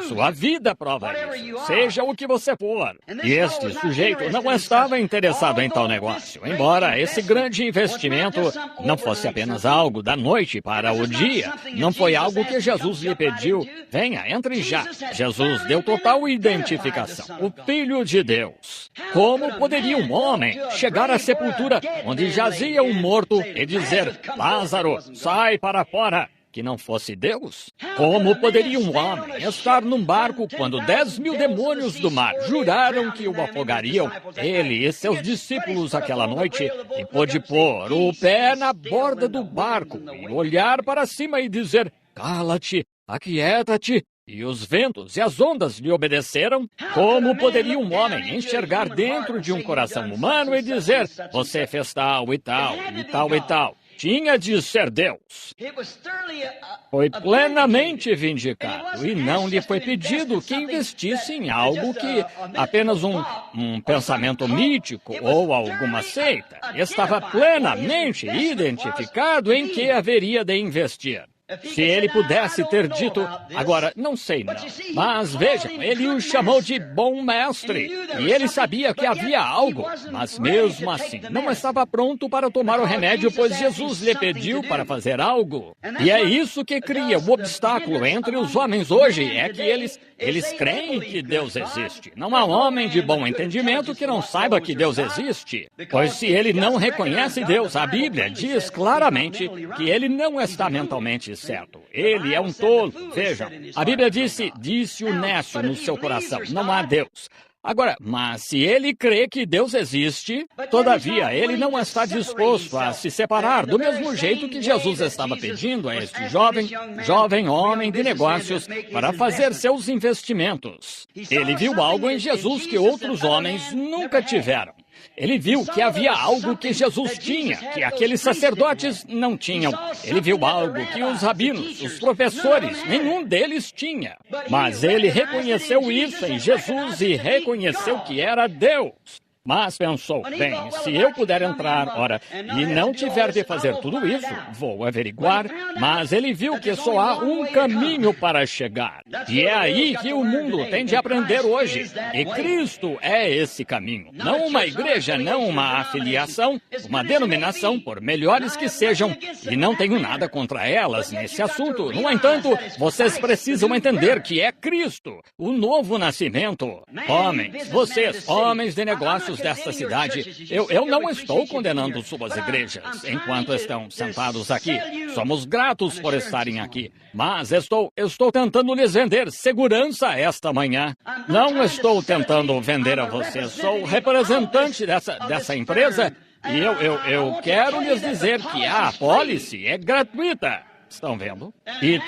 sua vida prova isso, seja o que você for. E este sujeito não estava interessado em tal negócio, embora esse grande investimento não fosse apenas algo da noite para o dia. Não foi algo que Jesus lhe pediu, venha, entre já. Jesus deu total identificação, o Filho de Deus. Como poderia um homem chegar à sepultura onde jazia um morto e dizer, Lázaro, sai para fora, que não fosse Deus? Como poderia um homem estar num barco quando 10.000 demônios do mar juraram que o afogariam, ele e seus discípulos aquela noite, e pôde pôr o pé na borda do barco e olhar para cima e dizer, cala-te, aquieta-te, e os ventos e as ondas lhe obedeceram? Como poderia um homem enxergar dentro de um coração humano e dizer, você fez tal e tal e tal e tal? Tinha de ser Deus. Foi plenamente vindicado e não lhe foi pedido que investisse em algo que apenas um pensamento mítico ou alguma seita. Estava plenamente identificado em que haveria de investir. Se ele pudesse ter dito, agora, não sei não, mas vejam, ele o chamou de bom mestre, e ele sabia que havia algo, mas mesmo assim, não estava pronto para tomar o remédio, pois Jesus lhe pediu para fazer algo. E é isso que cria o obstáculo entre os homens hoje, é que eles creem que Deus existe. Não há homem de bom entendimento que não saiba que Deus existe, pois se ele não reconhece Deus, a Bíblia diz claramente que ele não está mentalmente certo. Ele é um tolo. Vejam, a Bíblia disse o nécio no seu coração, não há Deus. Agora, mas se ele crê que Deus existe, todavia ele não está disposto a se separar do mesmo jeito que Jesus estava pedindo a este jovem homem de negócios para fazer seus investimentos. Ele viu algo em Jesus que outros homens nunca tiveram. Ele viu que havia algo que Jesus tinha, que aqueles sacerdotes não tinham. Ele viu algo que os rabinos, os professores, nenhum deles tinha. Mas ele reconheceu isso em Jesus e reconheceu que era Deus. Mas pensou, bem, se eu puder entrar, ora, e não tiver de fazer tudo isso, vou averiguar, mas ele viu que só há um caminho para chegar. E é aí que o mundo tem de aprender hoje. E Cristo é esse caminho. Não uma igreja, não uma afiliação, uma denominação, por melhores que sejam, e não tenho nada contra elas nesse assunto. No entanto, vocês precisam entender que é Cristo, o novo nascimento. Homens, vocês, homens de negócios, desta cidade, eu não estou condenando suas igrejas enquanto estão sentados aqui. Somos gratos por estarem aqui, mas estou tentando lhes vender segurança esta manhã. Não estou tentando vender a vocês, sou representante dessa empresa e eu quero lhes dizer que a apólice é gratuita. Estão vendo? E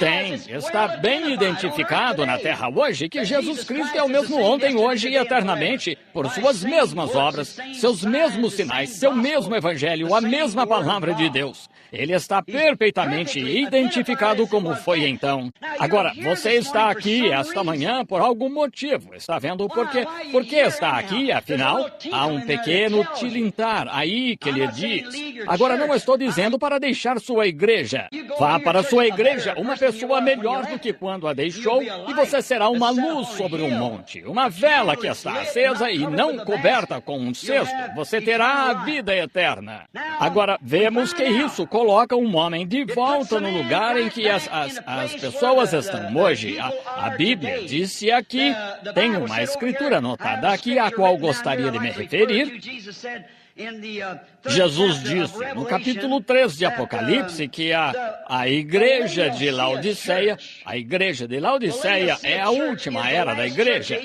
está bem identificado na terra hoje que Jesus Cristo é o mesmo ontem, hoje e eternamente, por suas mesmas obras, seus mesmos sinais, seu mesmo evangelho, a mesma palavra de Deus. Ele está perfeitamente identificado como foi então. Agora, você está aqui esta manhã por algum motivo. Está vendo por quê? Por que está aqui, afinal? Há um pequeno tilintar aí que lhe diz. Agora, não estou dizendo para deixar sua igreja. Vá para sua igreja uma pessoa melhor do que quando a deixou, e você será uma luz sobre um monte, uma vela que está acesa e não coberta com um cesto. Você terá a vida eterna. Agora, vemos que isso coloca um homem de volta no lugar em que as pessoas estão hoje. A Bíblia disse aqui, tem uma escritura anotada aqui, a qual gostaria de me referir. Jesus disse no capítulo 3 de Apocalipse que a igreja de Laodiceia é a última era da igreja.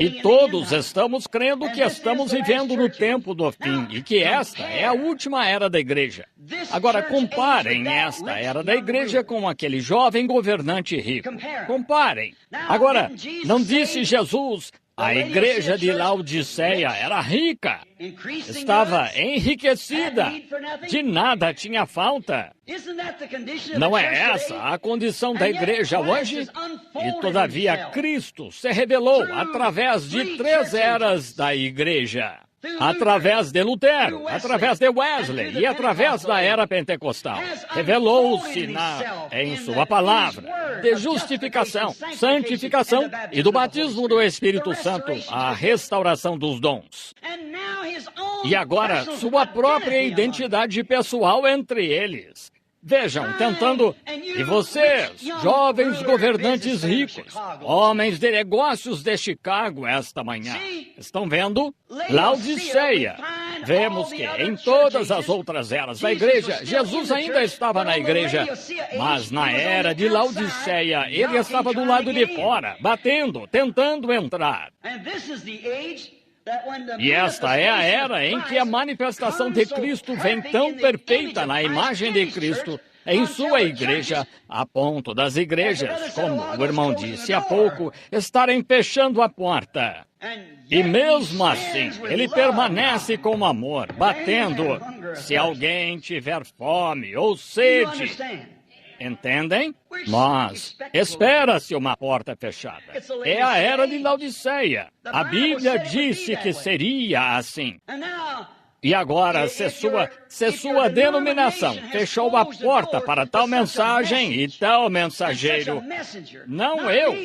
E todos estamos crendo que estamos vivendo no tempo do fim e que esta é a última era da igreja. Agora, comparem esta era da igreja com aquele jovem governante rico. Comparem. Agora, não disse Jesus... A igreja de Laodiceia era rica, estava enriquecida, de nada tinha falta. Não é essa a condição da igreja hoje? E todavia Cristo se revelou através de 3 eras da igreja. Através de Lutero, através de Wesley e através da era pentecostal, revelou-se em sua palavra de justificação, santificação e do batismo do Espírito Santo, a restauração dos dons. E agora, sua própria identidade pessoal entre eles. Vejam, tentando... E vocês, jovens governantes ricos, homens de negócios de Chicago esta manhã, estão vendo? Laodiceia. Vemos que em todas as outras eras da igreja, Jesus ainda estava na igreja, mas na era de Laodiceia, ele estava do lado de fora, batendo, tentando entrar. E esta é a era em que a manifestação de Cristo vem tão perfeita na imagem de Cristo em sua igreja, a ponto das igrejas, como o irmão disse há pouco, estarem fechando a porta. E mesmo assim, ele permanece com amor, batendo, se alguém tiver fome ou sede. Entendem? Mas espera-se uma porta fechada. É a era de Laodiceia. A Bíblia disse que seria assim. E agora, se sua denominação fechou a porta para tal mensagem e tal mensageiro, não eu,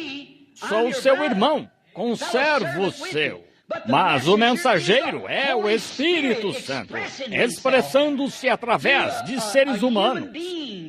sou seu irmão, conservo seu. Mas o mensageiro é o Espírito Santo, expressando-se através de seres humanos.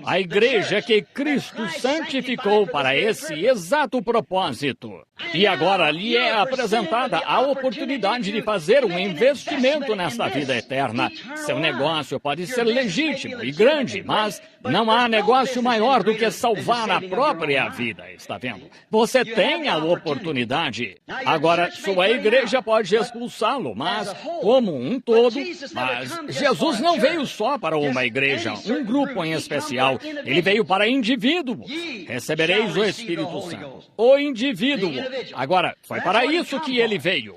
A igreja que Cristo santificou para esse exato propósito. E agora lhe é apresentada a oportunidade de fazer um investimento nesta vida eterna. Seu negócio pode ser legítimo e grande, mas não há negócio maior do que salvar a própria vida, está vendo? Você tem a oportunidade. Agora, sua igreja pode expulsá-lo, mas como um todo. Mas Jesus não veio só para uma igreja, um grupo em especial. Ele veio para indivíduos. Recebereis o Espírito Santo. O indivíduo. Agora, foi para isso que ele veio.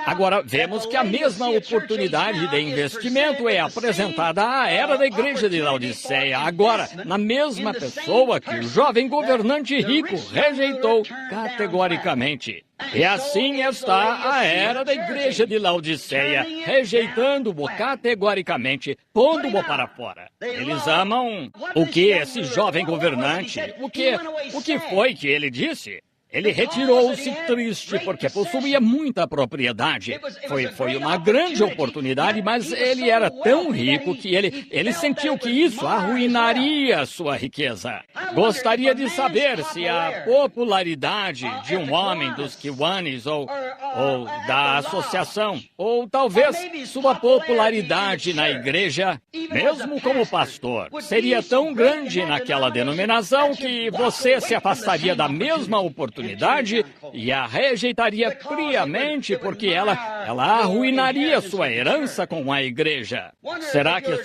Agora, vemos que a mesma oportunidade de investimento é apresentada à era da igreja de Laodiceia. Agora, na mesma pessoa que o jovem governante rico rejeitou categoricamente. E assim está a era da igreja de Laodiceia, rejeitando-o categoricamente, pondo-o para fora. Eles amam o que esse jovem governante, o que foi que ele disse? Ele retirou-se triste porque possuía muita propriedade. Foi uma grande oportunidade, mas ele era tão rico que ele sentiu que isso arruinaria sua riqueza. Gostaria de saber se a popularidade de um homem dos Kiwanis ou da associação, ou talvez sua popularidade na igreja, mesmo como pastor, seria tão grande naquela denominação que você se afastaria da mesma oportunidade e a rejeitaria friamente porque ela arruinaria sua herança com a igreja. Será que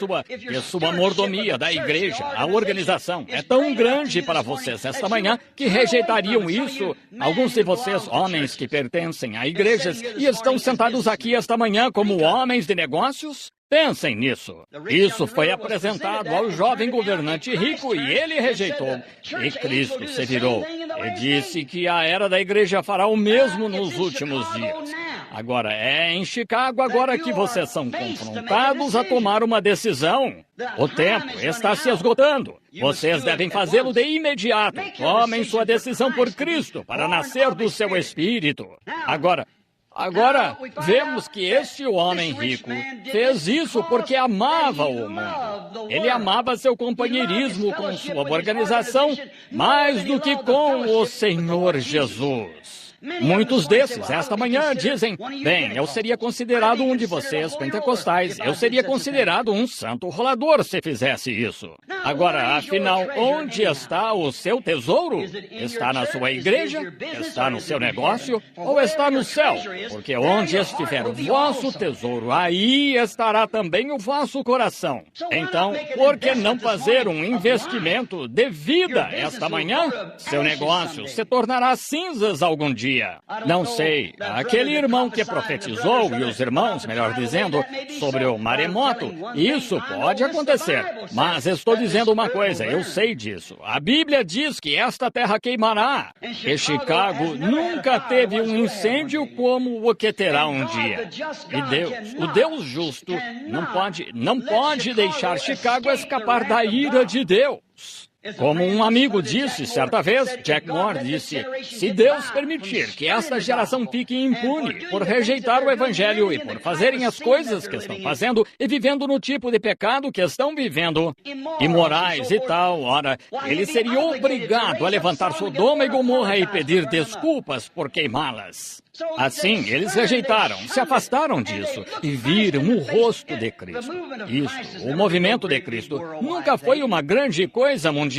sua mordomia da igreja, a organização, é tão grande para vocês esta manhã que rejeitariam isso? Alguns de vocês, homens que pertencem a igrejas e estão sentados aqui esta manhã como homens de negócios? Pensem nisso. Isso foi apresentado ao jovem governante rico e ele rejeitou. E Cristo se virou e disse que a era da igreja fará o mesmo nos últimos dias. Agora, é em Chicago agora que vocês são confrontados a tomar uma decisão. O tempo está se esgotando. Vocês devem fazê-lo de imediato. Tomem sua decisão por Cristo para nascer do seu espírito. Agora, vemos que este homem rico fez isso porque amava o mundo. Ele amava seu companheirismo com sua organização mais do que com o Senhor Jesus. Muitos desses, esta manhã, dizem, bem, eu seria considerado um de vocês, pentecostais, eu seria considerado um santo rolador se fizesse isso. Agora, afinal, onde está o seu tesouro? Está na sua igreja? Está no seu negócio? Ou está no céu? Porque onde estiver o vosso tesouro, aí estará também o vosso coração. Então, por que não fazer um investimento de vida esta manhã? Seu negócio se tornará cinzas algum dia. dia. Não sei, aquele irmão que profetizou, e os irmãos, melhor dizendo, sobre o maremoto, isso pode acontecer. Mas estou dizendo uma coisa, eu sei disso. A Bíblia diz que esta terra queimará. E Chicago nunca teve um incêndio como o que terá um dia. E Deus, o Deus justo, não pode deixar Chicago escapar da ira de Deus. Como um amigo disse certa vez, Jack Moore disse, se Deus permitir que esta geração fique impune por rejeitar o Evangelho e por fazerem as coisas que estão fazendo e vivendo no tipo de pecado que estão vivendo, imorais e tal, ora, ele seria obrigado a levantar Sodoma e Gomorra e pedir desculpas por queimá-las. Assim, eles rejeitaram, se afastaram disso e viram o rosto de Cristo. Isso, o movimento de Cristo, nunca foi uma grande coisa mundial.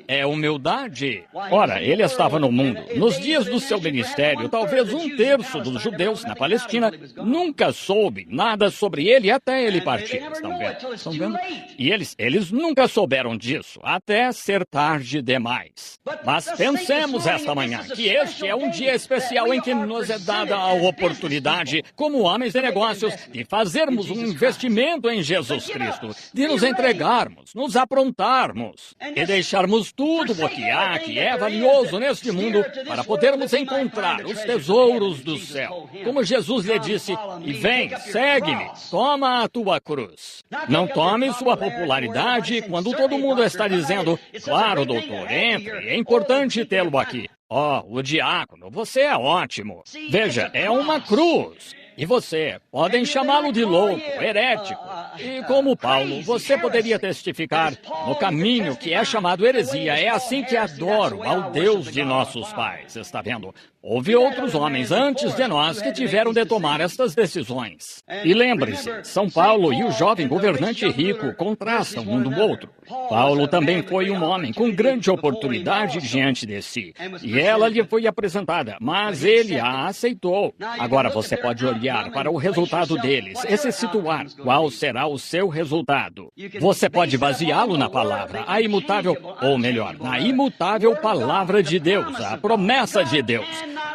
É humildade. Ora, ele estava no mundo. Nos dias do seu ministério, talvez 1/3 dos judeus na Palestina nunca soube nada sobre ele até ele partir. Estão vendo? Estão vendo? E eles nunca souberam disso, até ser tarde demais. Mas pensemos esta manhã que este é um dia especial em que nos é dada a oportunidade, como homens de negócios, de fazermos um investimento em Jesus Cristo, de nos entregarmos, nos aprontarmos e deixarmos tudo o que há que é valioso neste mundo para podermos encontrar os tesouros do céu. Como Jesus lhe disse, e vem, segue-me, toma a tua cruz. Não tome sua popularidade quando todo mundo está dizendo, claro, doutor, entre, é importante tê-lo aqui. O diácono, você é ótimo. Veja, é uma cruz. E você, podem chamá-lo de louco, herético. E como Paulo, você poderia testificar no caminho que é chamado heresia. É assim que adoro ao Deus de nossos pais. Está vendo? Houve outros homens antes de nós que tiveram de tomar estas decisões. E lembre-se, São Paulo e o jovem governante rico contrastam um do outro. Paulo também foi um homem com grande oportunidade diante de si. E ela lhe foi apresentada, mas ele a aceitou. Agora você pode olhar para o resultado deles e se situar qual será o seu resultado. Você pode baseá-lo na palavra, a imutável, ou melhor, na imutável palavra de Deus, a promessa de Deus.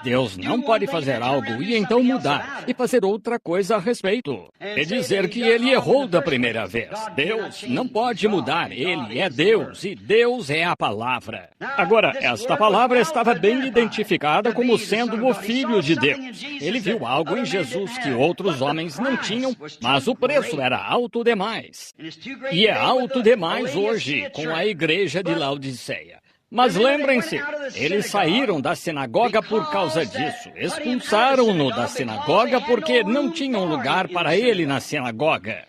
Deus não pode fazer algo e então mudar e fazer outra coisa a respeito. E dizer que ele errou da primeira vez. Deus não pode mudar. Ele é Deus e Deus é a palavra. Agora, esta palavra estava bem identificada como sendo o Filho de Deus. Ele viu algo em Jesus que outros homens não tinham, mas o preço era alto demais. E é alto demais hoje com a igreja de Laodiceia. Mas lembrem-se, eles saíram da sinagoga por causa disso. Expulsaram-no da sinagoga porque não tinham lugar para ele na sinagoga.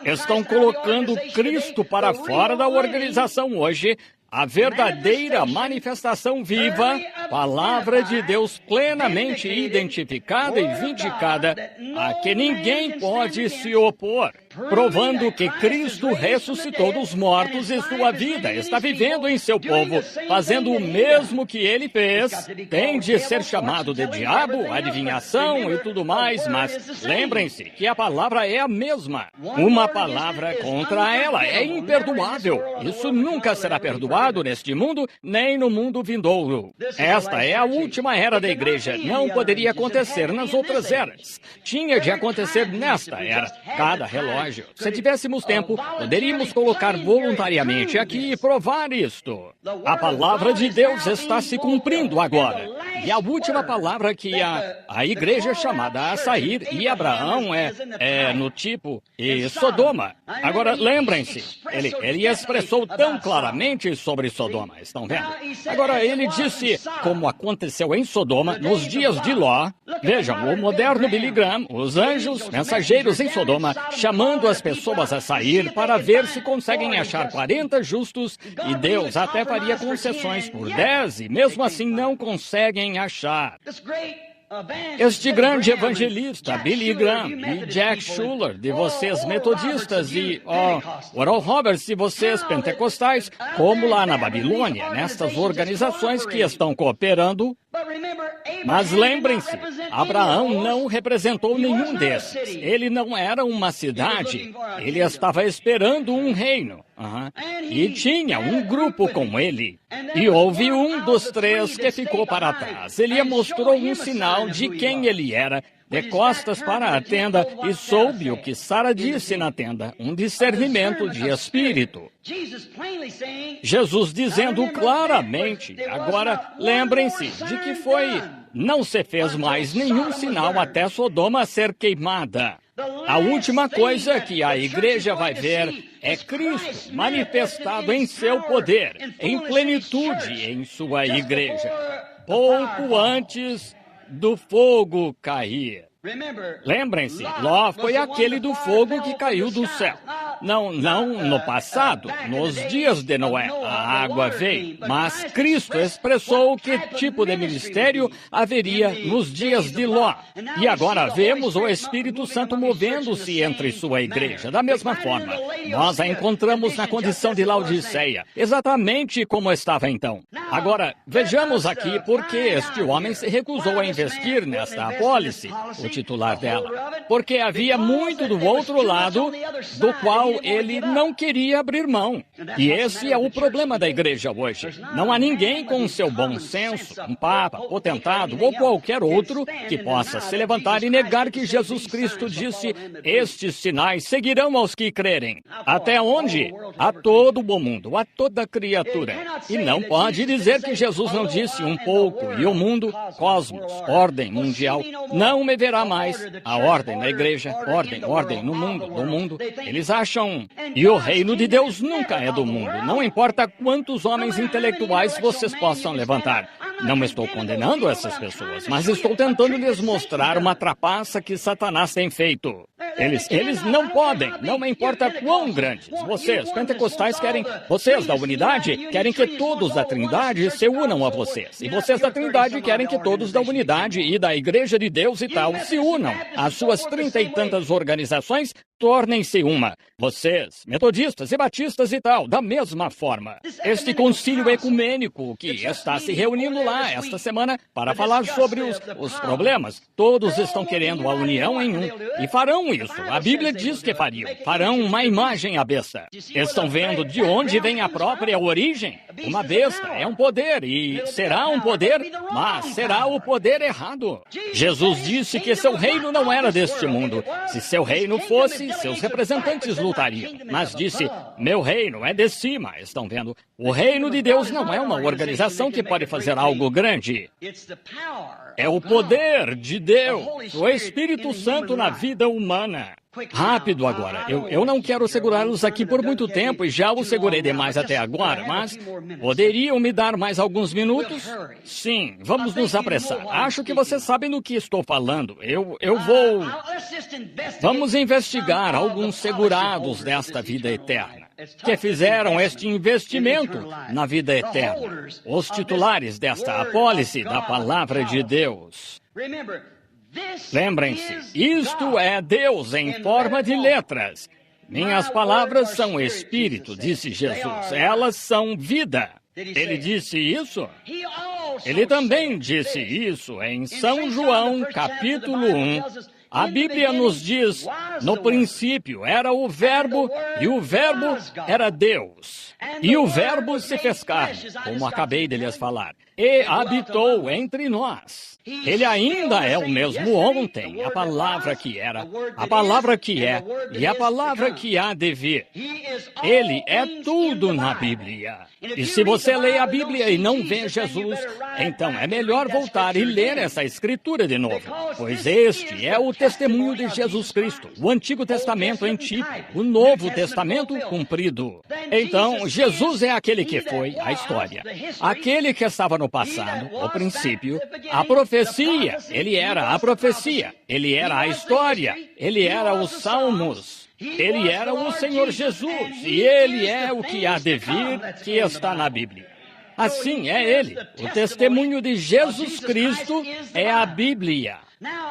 Estão colocando Cristo para fora da organização hoje. A verdadeira manifestação viva, palavra de Deus plenamente identificada e vindicada, a que ninguém pode se opor, provando que Cristo ressuscitou dos mortos e sua vida está vivendo em seu povo, fazendo o mesmo que ele fez. Tem de ser chamado de diabo, adivinhação e tudo mais, mas lembrem-se que a palavra é a mesma. Uma palavra contra ela é imperdoável. Isso nunca será perdoado neste mundo, nem no mundo vindouro. Esta é a última era da igreja. Não poderia acontecer nas outras eras. Tinha de acontecer nesta era. Cada relógio. Se tivéssemos tempo, poderíamos colocar voluntariamente aqui e provar isto. A palavra de Deus está se cumprindo agora. E a última palavra que a igreja é chamada a sair, e Abraão é no tipo, e Sodoma. Agora, lembrem-se, ele expressou tão claramente sobre Sodoma, estão vendo? Agora, ele disse, como aconteceu em Sodoma, nos dias de Ló. Vejam, o moderno Billy Graham, os anjos mensageiros em Sodoma, chamando as pessoas a sair para ver se conseguem achar 40 justos, e Deus até faria concessões por 10, e mesmo assim não conseguem achar. Este grande evangelista, Billy Graham, e Jack Shuler, de vocês metodistas, e Oral Roberts, de vocês pentecostais, como lá na Babilônia, nestas organizações que estão cooperando. Mas lembrem-se, Abraão não representou nenhum desses. Ele não era uma cidade, ele estava esperando um reino. E tinha um grupo com ele. E houve um dos três que ficou para trás. Ele mostrou um sinal de quem ele era, de costas para a tenda, e soube o que Sara disse na tenda, um discernimento de espírito. Jesus dizendo claramente, agora lembrem-se de que não se fez mais nenhum sinal até Sodoma ser queimada. A última coisa que a igreja vai ver é Cristo manifestado em seu poder, em plenitude em sua igreja, pouco antes do fogo cair. Lembrem-se, Ló foi aquele do fogo que caiu do céu. Não no passado, nos dias de Noé, a água veio, mas Cristo expressou que tipo de ministério haveria nos dias de Ló. E agora vemos o Espírito Santo movendo-se entre sua igreja. Da mesma forma, nós a encontramos na condição de Laodiceia, exatamente como estava então. Agora, vejamos aqui por que este homem se recusou a investir nesta apólice, o titular dela, porque havia muito do outro lado do qual ele não queria abrir mão. E esse é o problema da igreja hoje. Não há ninguém com seu bom senso, um papa, potentado ou qualquer outro que possa se levantar e negar que Jesus Cristo disse: estes sinais seguirão aos que crerem. Até onde? A todo o mundo, a toda criatura. E não pode dizer que Jesus não disse um pouco, e o mundo, cosmos, ordem mundial, não me verá mais. A ordem na igreja, ordem no mundo, do mundo. Eles acham, e o reino de Deus nunca é do mundo. Não importa quantos homens intelectuais vocês possam levantar. Não estou condenando essas pessoas, mas estou tentando lhes mostrar uma trapaça que Satanás tem feito. Eles não podem, não me importa quão grandes. Vocês, pentecostais, vocês da unidade, querem que todos da Trindade se unam a vocês. E vocês da Trindade querem que todos da unidade e da Igreja de Deus e tal se unam. As suas 30 e tantas organizações tornem-se uma. Vocês, metodistas e batistas e tal, da mesma forma. Este concílio ecumênico que está se reunindo lá esta semana para falar sobre os problemas, todos estão querendo a união em um. E farão isso. A Bíblia diz que fariam. Farão uma imagem à besta. Estão vendo de onde vem a própria origem? Uma besta é um poder, e será um poder, mas será o poder errado. Jesus disse que seu reino não era deste mundo. Se seu reino fosse, seus representantes lutariam. Mas disse, meu reino é de cima. Estão vendo? O reino de Deus não é uma organização que pode fazer algo grande. É o poder de Deus, o Espírito Santo na vida humana. Rápido agora. Eu não quero segurá-los aqui por muito tempo e já os segurei demais até agora, mas poderiam me dar mais alguns minutos? Sim, vamos nos apressar. Acho que vocês sabem do que estou falando. Vamos investigar alguns segurados desta vida eterna, que fizeram este investimento na vida eterna. Os titulares desta apólice da Palavra de Deus. Lembrem-se, isto é Deus em forma de letras. Minhas palavras são espírito, disse Jesus. Elas são vida. Ele disse isso? Ele também disse isso em São João, capítulo 1. A Bíblia nos diz, no princípio era o Verbo, e o Verbo era Deus. E o Verbo se fez carne, como acabei de lhes falar, e habitou entre nós. Ele ainda é o mesmo ontem, a palavra que era, a palavra que é, e a palavra que há de vir. Ele é tudo na Bíblia. E se você lê a Bíblia e não vê Jesus, então é melhor voltar e ler essa escritura de novo, pois este é o testemunho de Jesus Cristo, o Antigo Testamento em tipo, o Novo Testamento cumprido. Então, Jesus é aquele que foi a história, aquele que estava no passado, o princípio, a profecia, ele era a profecia, ele era a história, ele era os salmos, ele era o Senhor Jesus, e ele é o que há de vir, que está na Bíblia. Assim é ele. O testemunho de Jesus Cristo é a Bíblia.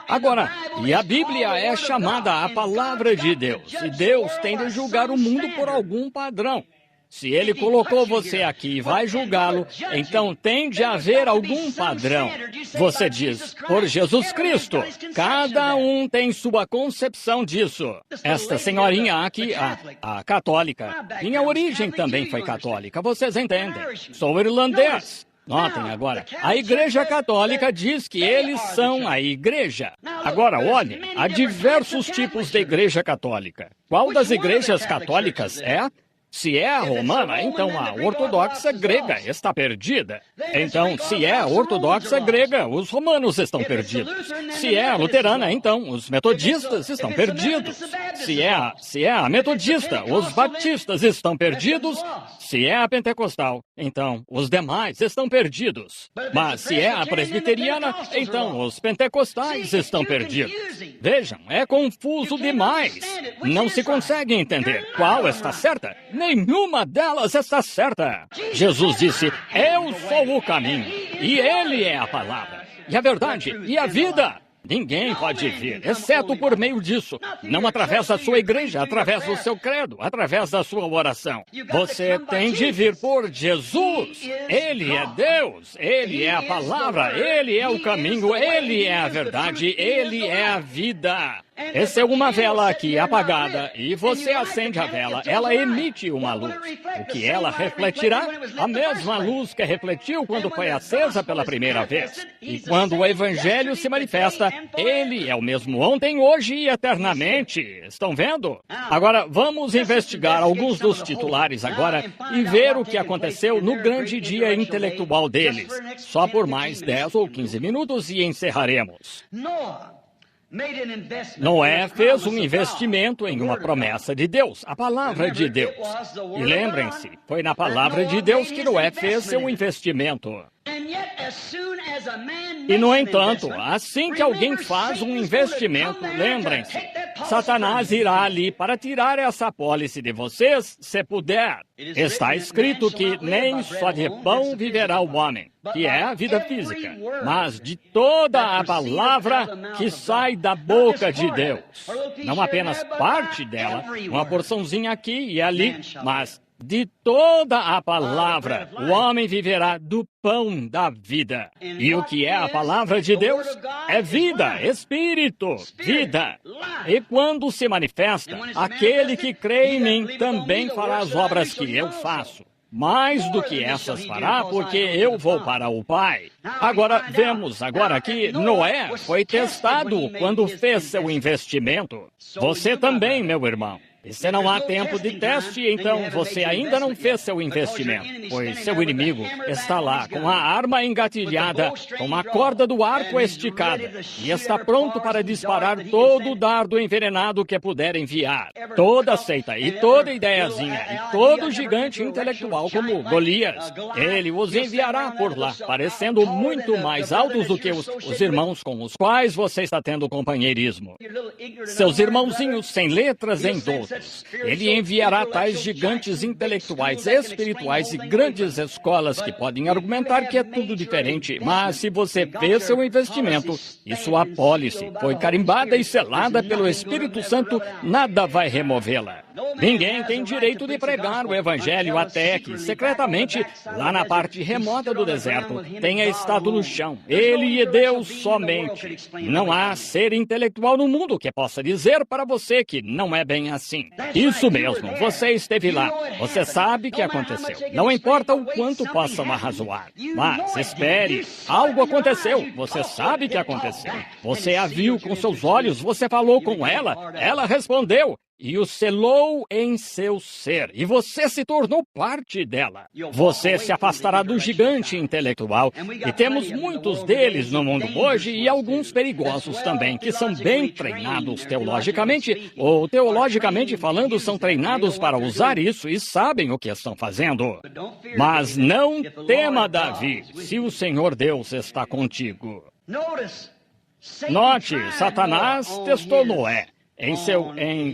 Agora, e a Bíblia é chamada a palavra de Deus, e Deus tem de julgar o mundo por algum padrão. Se ele colocou você aqui e vai julgá-lo, então tem de haver algum padrão. Você diz, por Jesus Cristo. Cada um tem sua concepção disso. Esta senhorinha aqui, a católica, minha origem também foi católica, vocês entendem. Sou irlandês. Notem agora, a Igreja Católica diz que eles são a Igreja. Agora, olhem, há diversos tipos de Igreja Católica. Qual das igrejas católicas é? Se é a romana, então a ortodoxa grega está perdida. Então, se é a ortodoxa grega, os romanos estão perdidos. Se é a luterana, então os metodistas estão perdidos. Se é a metodista, os batistas estão perdidos. Se é a pentecostal, então os demais estão perdidos. Mas se é a presbiteriana, então os pentecostais estão perdidos. Vejam, é confuso demais. Não se consegue entender qual está certa. Nenhuma delas está certa. Jesus disse, eu sou o caminho, e Ele é a palavra, e a verdade, e a vida. Ninguém pode vir, exceto por meio disso. Não através da sua igreja, através do seu credo, através da sua oração. Você tem de vir por Jesus. Ele é Deus, Ele é a palavra, Ele é o caminho, Ele é a verdade, Ele é a vida. Essa é uma vela aqui apagada e você acende a vela, ela emite uma luz. O que ela refletirá? A mesma luz que refletiu quando foi acesa pela primeira vez. E quando o Evangelho se manifesta, ele é o mesmo ontem, hoje e eternamente. Estão vendo? Agora, vamos investigar alguns dos titulares agora e ver o que aconteceu no grande dia intelectual deles. Só por mais 10 ou 15 minutos e encerraremos. Noé fez um investimento em uma promessa de Deus, a palavra de Deus. E lembrem-se, foi na palavra de Deus que Noé fez seu investimento. E, no entanto, assim que alguém faz um investimento, lembrem-se, Satanás irá ali para tirar essa apólice de vocês, se puder. Está escrito que nem só de pão viverá o homem, que é a vida física, mas de toda a palavra que sai da boca de Deus. Não apenas parte dela, uma porçãozinha aqui e ali, mas de toda a palavra, o homem viverá do pão da vida. E o que é a palavra de Deus? É vida, espírito, vida. E quando se manifesta, aquele que crê em mim também fará as obras que eu faço. Mais do que essas fará, porque eu vou para o Pai. Agora, vemos agora que Noé foi testado quando fez seu investimento. Você também, meu irmão. E se não há tempo de teste, então você ainda não fez seu investimento, pois seu inimigo está lá com a arma engatilhada, com a corda do arco esticada, e está pronto para disparar todo o dardo envenenado que puder enviar. Toda seita e toda ideiazinha e todo gigante intelectual como Golias, ele os enviará por lá, parecendo muito mais altos do que os irmãos com os quais você está tendo companheirismo. Seus irmãozinhos sem letras em doutos. Ele enviará tais gigantes intelectuais, espirituais e grandes escolas que podem argumentar que é tudo diferente, mas se você fez seu investimento e sua apólice foi carimbada e selada pelo Espírito Santo, nada vai removê-la. Ninguém tem direito de pregar o Evangelho até que, secretamente, lá na parte remota do deserto, tenha estado no chão. Ele é Deus somente. Não há ser intelectual no mundo que possa dizer para você que não é bem assim. Isso mesmo, você esteve lá. Você sabe que aconteceu. Não importa o quanto possam arrazoar. Mas espere, algo aconteceu. Você sabe que aconteceu. Você a viu com seus olhos, você falou com ela respondeu. E o selou em seu ser, e você se tornou parte dela. Você se afastará do gigante intelectual, e temos muitos deles no mundo hoje, e alguns perigosos também, que são bem treinados teologicamente, ou teologicamente falando, são treinados para usar isso e sabem o que estão fazendo. Mas não tema, Davi, se o Senhor Deus está contigo. Note, Satanás testou Noé em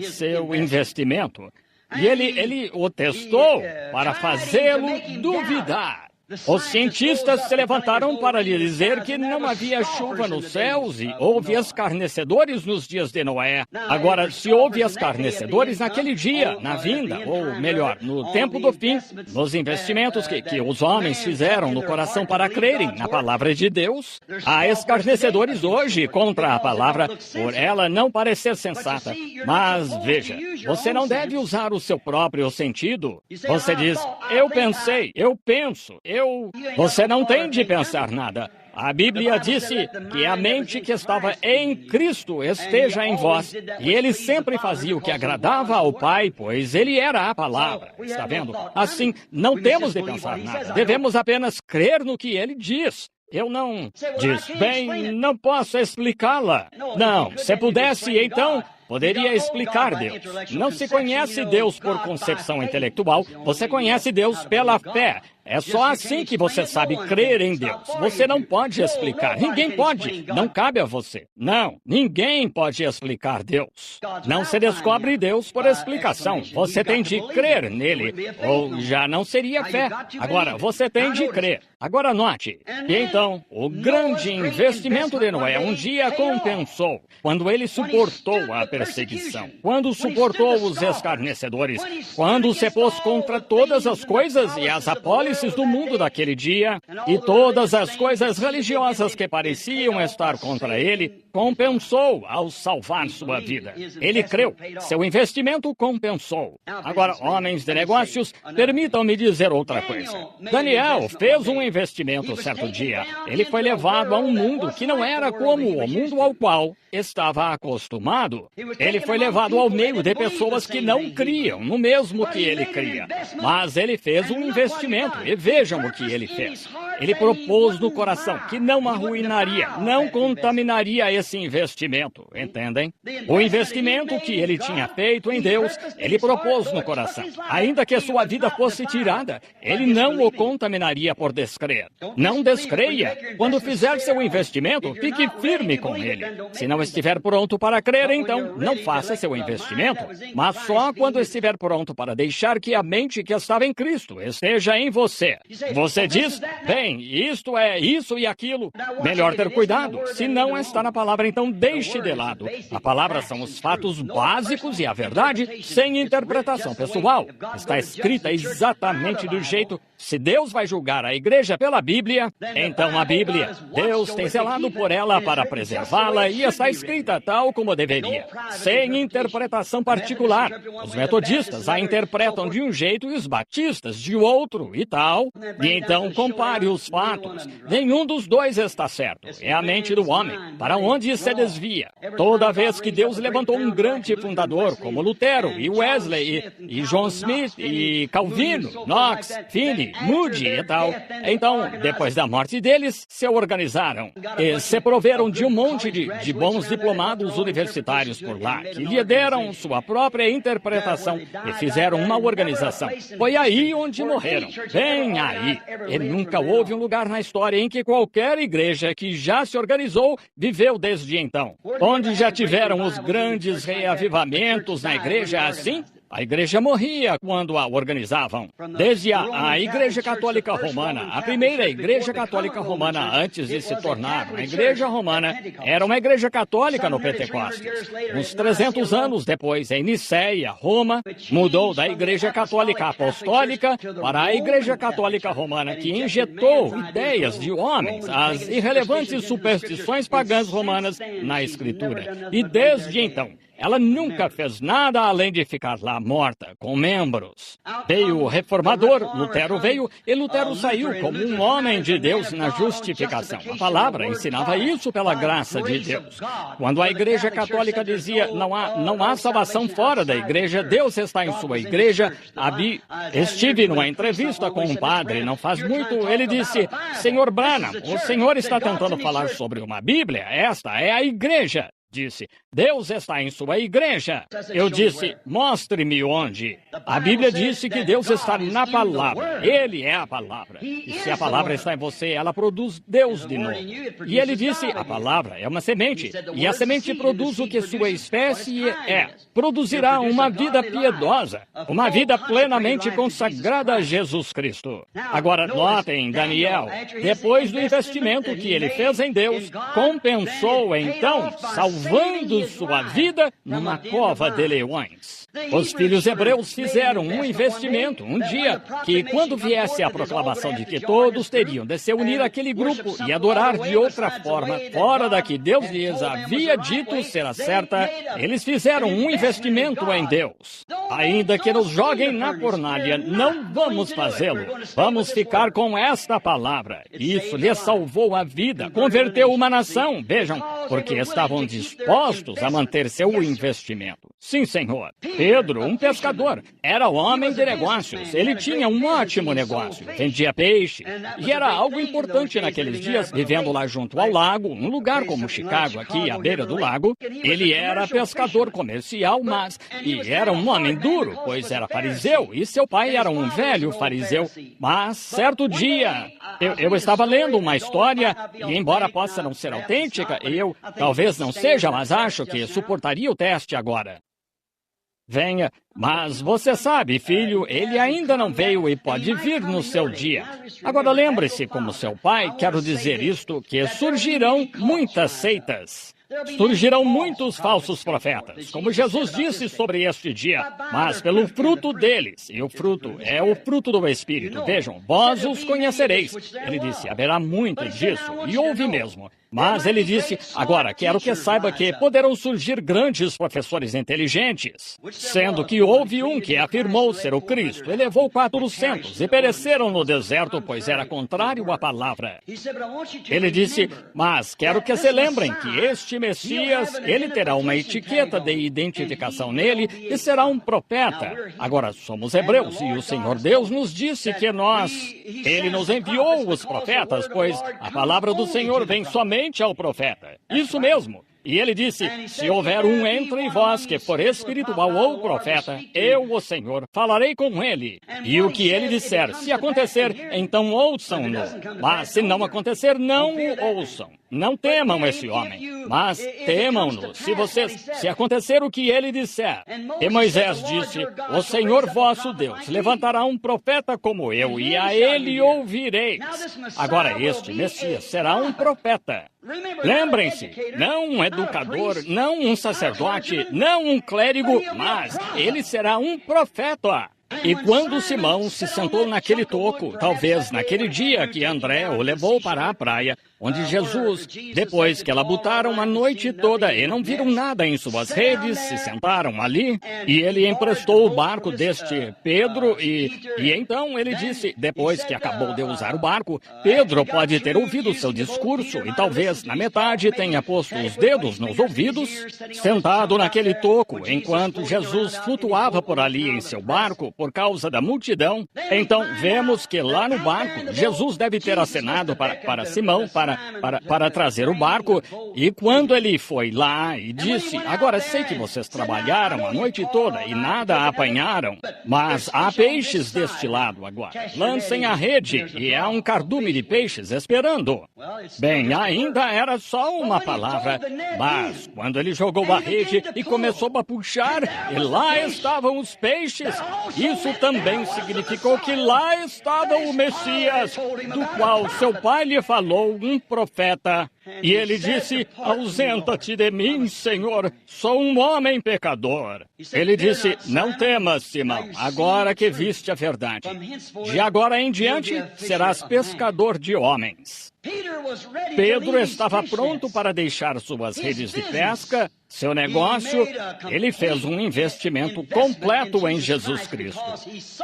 seu investimento. E ele o testou para fazê-lo duvidar. Os cientistas se levantaram para lhe dizer que não havia chuva nos céus e houve escarnecedores nos dias de Noé. Agora, se houve escarnecedores naquele dia, na vinda, ou melhor, no tempo do fim, nos investimentos que os homens fizeram no coração para crerem na palavra de Deus, há escarnecedores hoje contra a palavra, por ela não parecer sensata. Mas, veja, você não deve usar o seu próprio sentido. Você diz, eu pensei, eu penso, Você não tem de pensar nada. A Bíblia disse que a mente que estava em Cristo esteja em vós. E ele sempre fazia o que agradava ao Pai, pois ele era a palavra. Está vendo? Assim, não temos de pensar nada. Devemos apenas crer no que ele diz. Eu não... Diz, bem, não posso explicá-la. Não, se pudesse, então... Poderia explicar Deus. Não se conhece Deus por concepção intelectual, você conhece Deus pela fé. É só assim que você sabe crer em Deus. Você não pode explicar. Ninguém pode. Não cabe a você. Não, ninguém pode explicar Deus. Não se descobre Deus por explicação. Você tem de crer nele, ou já não seria fé. Agora, você tem de crer. Agora note. E então, o grande investimento de Noé um dia compensou, quando ele suportou a perseguição, quando suportou os escarnecedores, quando se pôs contra todas as coisas e as apólices do mundo daquele dia, e todas as coisas religiosas que pareciam estar contra ele, compensou ao salvar sua vida. Ele creu, seu investimento compensou. Agora, homens de negócios, permitam-me dizer outra coisa. Daniel fez um investimento certo dia. Ele foi levado a um mundo que não era como o mundo ao qual estava acostumado. Ele foi levado ao meio de pessoas que não criam no mesmo que ele cria. Mas ele fez um investimento, e vejam o que ele fez. Ele propôs no coração que não arruinaria, não contaminaria esse investimento, entendem? O investimento que ele tinha feito em Deus, ele propôs no coração. Ainda que sua vida fosse tirada, ele não o contaminaria por descrer. Não descreia. Quando fizer seu investimento, fique firme com ele. Se não estiver pronto para crer, então não faça seu investimento, mas só quando estiver pronto para deixar que a mente que estava em Cristo esteja em você. Você diz, bem, isto é isso e aquilo. Melhor ter cuidado. Se não está na palavra, então deixe de lado. A palavra são os fatos básicos e a verdade sem interpretação pessoal. Está escrita exatamente do jeito. Se Deus vai julgar a igreja pela Bíblia, então a Bíblia, Deus tem zelado por ela para preservá-la e está escrita tal como deveria, sem interpretação particular. Os metodistas a interpretam de um jeito e os batistas de outro e tal. E então compare os fatos. Nenhum dos dois está certo. É a mente do homem, para onde se desvia. Toda vez que Deus levantou um grande fundador, como Lutero e Wesley e John Smith e Calvino, Knox, Finney, Moody e tal, então, depois da morte deles, se organizaram e se proveram de um monte de bons diplomados universitários por lá, que lhe deram sua própria interpretação e fizeram uma organização. Foi aí onde morreram. Bem aí. E nunca houve um lugar na história em que qualquer igreja que já se organizou viveu desde então. Onde já tiveram os grandes reavivamentos na igreja assim? A igreja morria quando a organizavam. Desde a Igreja Católica Romana, a primeira Igreja Católica Romana, antes de se tornar uma Igreja Romana, era uma Igreja Católica no Pentecostes. Uns 300 anos depois, em Nicéia, Roma, mudou da Igreja Católica Apostólica para a Igreja Católica Romana, que injetou ideias de homens, as irrelevantes superstições pagãs romanas na Escritura. E desde então, ela nunca fez nada além de ficar lá morta, com membros. Veio o reformador, Lutero veio, e Lutero saiu como um homem de Deus na justificação. A palavra ensinava isso pela graça de Deus. Quando a Igreja Católica dizia, não há salvação fora da igreja, Deus está em sua igreja. Estive numa entrevista com um padre, não faz muito, ele disse, Senhor Branham, o senhor está tentando falar sobre uma Bíblia? Esta é a igreja. Disse, Deus está em sua igreja. Eu disse, mostre-me onde. A Bíblia disse que Deus está na palavra. Ele é a palavra. E se a palavra está em você, ela produz Deus de novo. E ele disse, a palavra é uma semente. E a semente produz o que sua espécie é. Produzirá uma vida piedosa. Uma vida plenamente consagrada a Jesus Cristo. Agora, notem, Daniel, depois do investimento que ele fez em Deus, compensou então, salvando sua vida numa cova de leões. Os filhos hebreus fizeram um investimento um dia que, quando viesse a proclamação de que todos teriam de se unir àquele grupo e adorar de outra forma, fora da que Deus lhes havia dito ser a certa, eles fizeram um investimento em Deus. Ainda que nos joguem na fornalha, não vamos fazê-lo. Vamos ficar com esta palavra. Isso lhes salvou a vida, converteu uma nação, vejam, porque estavam dispostos a manter seu investimento. Sim, Senhor. Pedro, um pescador, era homem de negócios. Ele tinha um ótimo negócio, vendia peixe, e era algo importante naqueles dias, vivendo lá junto ao lago, um lugar como Chicago, aqui à beira do lago. Ele era pescador comercial, e era um homem duro, pois era fariseu, e seu pai era um velho fariseu. Mas, certo dia, eu estava lendo uma história, e embora possa não ser autêntica, talvez não seja, mas acho que suportaria o teste agora. Venha, mas você sabe, filho, ele ainda não veio e pode vir no seu dia. Agora lembre-se, como seu pai, quero dizer isto, que surgirão muitas seitas. Surgirão muitos falsos profetas, como Jesus disse sobre este dia, mas pelo fruto deles, e o fruto é o fruto do Espírito. Vejam, vós os conhecereis. Ele disse, haverá muito disso, e houve mesmo. Mas ele disse, agora quero que saiba que poderão surgir grandes professores inteligentes, sendo que houve um que afirmou ser o Cristo, e levou 400 e pereceram no deserto, pois era contrário à palavra. Ele disse, mas quero que se lembrem que este Messias, ele terá uma etiqueta de identificação nele e será um profeta. Agora, somos hebreus e o Senhor Deus nos disse que ele nos enviou os profetas, pois a palavra do Senhor vem somente ao profeta. Isso mesmo. E ele disse, se houver um entre vós que for espiritual ou profeta, eu, o Senhor, falarei com ele. E o que ele disser, se acontecer, então ouçam-no. Mas se não acontecer, não o ouçam. Não temam esse homem, mas temam-no se acontecer o que ele disser. E Moisés disse, o Senhor vosso Deus levantará um profeta como eu, e a ele ouvireis. Agora este Messias será um profeta. Lembrem-se, não um educador, não um sacerdote, não um clérigo, mas ele será um profeta. E quando Simão se sentou naquele toco, talvez naquele dia que André o levou para a praia, onde Jesus, depois que labutaram a noite toda e não viram nada em suas redes, se sentaram ali, e ele emprestou o barco deste Pedro, e então ele disse, depois que acabou de usar o barco, Pedro pode ter ouvido seu discurso e talvez na metade tenha posto os dedos nos ouvidos, sentado naquele toco, enquanto Jesus flutuava por ali em seu barco por causa da multidão. Então vemos que lá no barco, Jesus deve ter acenado para Simão, para trazer o barco, e quando ele foi lá e disse, agora sei que vocês trabalharam a noite toda e nada apanharam, mas há peixes deste lado agora. Lancem a rede e há um cardume de peixes esperando. Bem, ainda era só uma palavra, mas quando ele jogou a rede e começou a puxar, e lá estavam os peixes, isso também significou que lá estava o Messias, do qual seu pai lhe falou, um profeta. E ele disse, ausenta-te de mim, Senhor, sou um homem pecador. Ele disse, não temas, Simão, agora que viste a verdade. De agora em diante, serás pescador de homens. Pedro estava pronto para deixar suas redes de pesca, seu negócio. Ele fez um investimento completo em Jesus Cristo,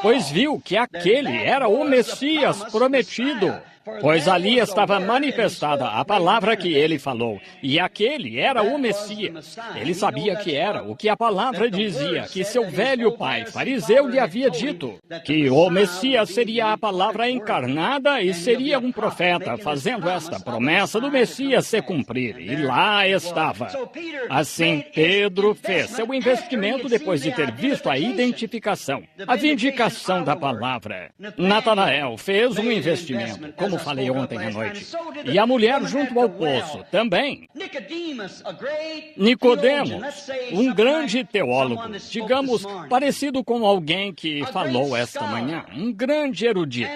pois viu que aquele era o Messias prometido. Pois ali estava manifestada a palavra que ele falou, e aquele era o Messias. Ele sabia que era o que a palavra dizia, que seu velho pai, fariseu, lhe havia dito, que o Messias seria a palavra encarnada e seria um profeta, fazendo fazendo esta promessa do Messias se cumprir, e lá estava. Assim, Pedro fez seu investimento depois de ter visto a identificação, a vindicação da palavra. Natanael fez um investimento, como falei ontem à noite, e a mulher junto ao poço também. Nicodemos, um grande teólogo, digamos, parecido com alguém que falou esta manhã, um grande erudito.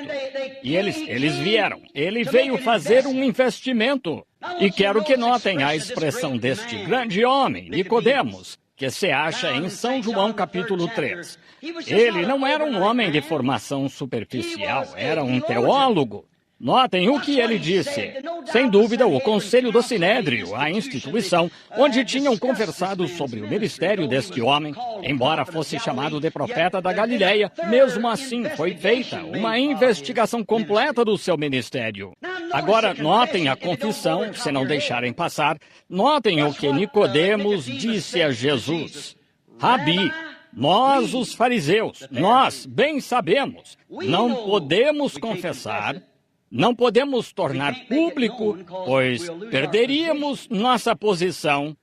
E eles vieram. Ele veio fazer um investimento. E quero que notem a expressão deste grande homem, Nicodemos, que se acha em São João capítulo 3. Ele não era um homem de formação superficial, era um teólogo. Notem o que ele disse. Sem dúvida, o Conselho do Sinédrio, a instituição onde tinham conversado sobre o ministério deste homem, embora fosse chamado de profeta da Galileia, mesmo assim foi feita uma investigação completa do seu ministério. Agora, notem a confissão, se não deixarem passar, notem o que Nicodemos disse a Jesus. Rabi, nós os fariseus, nós bem sabemos, não podemos confessar, não podemos tornar público, pois perderíamos nossa posição,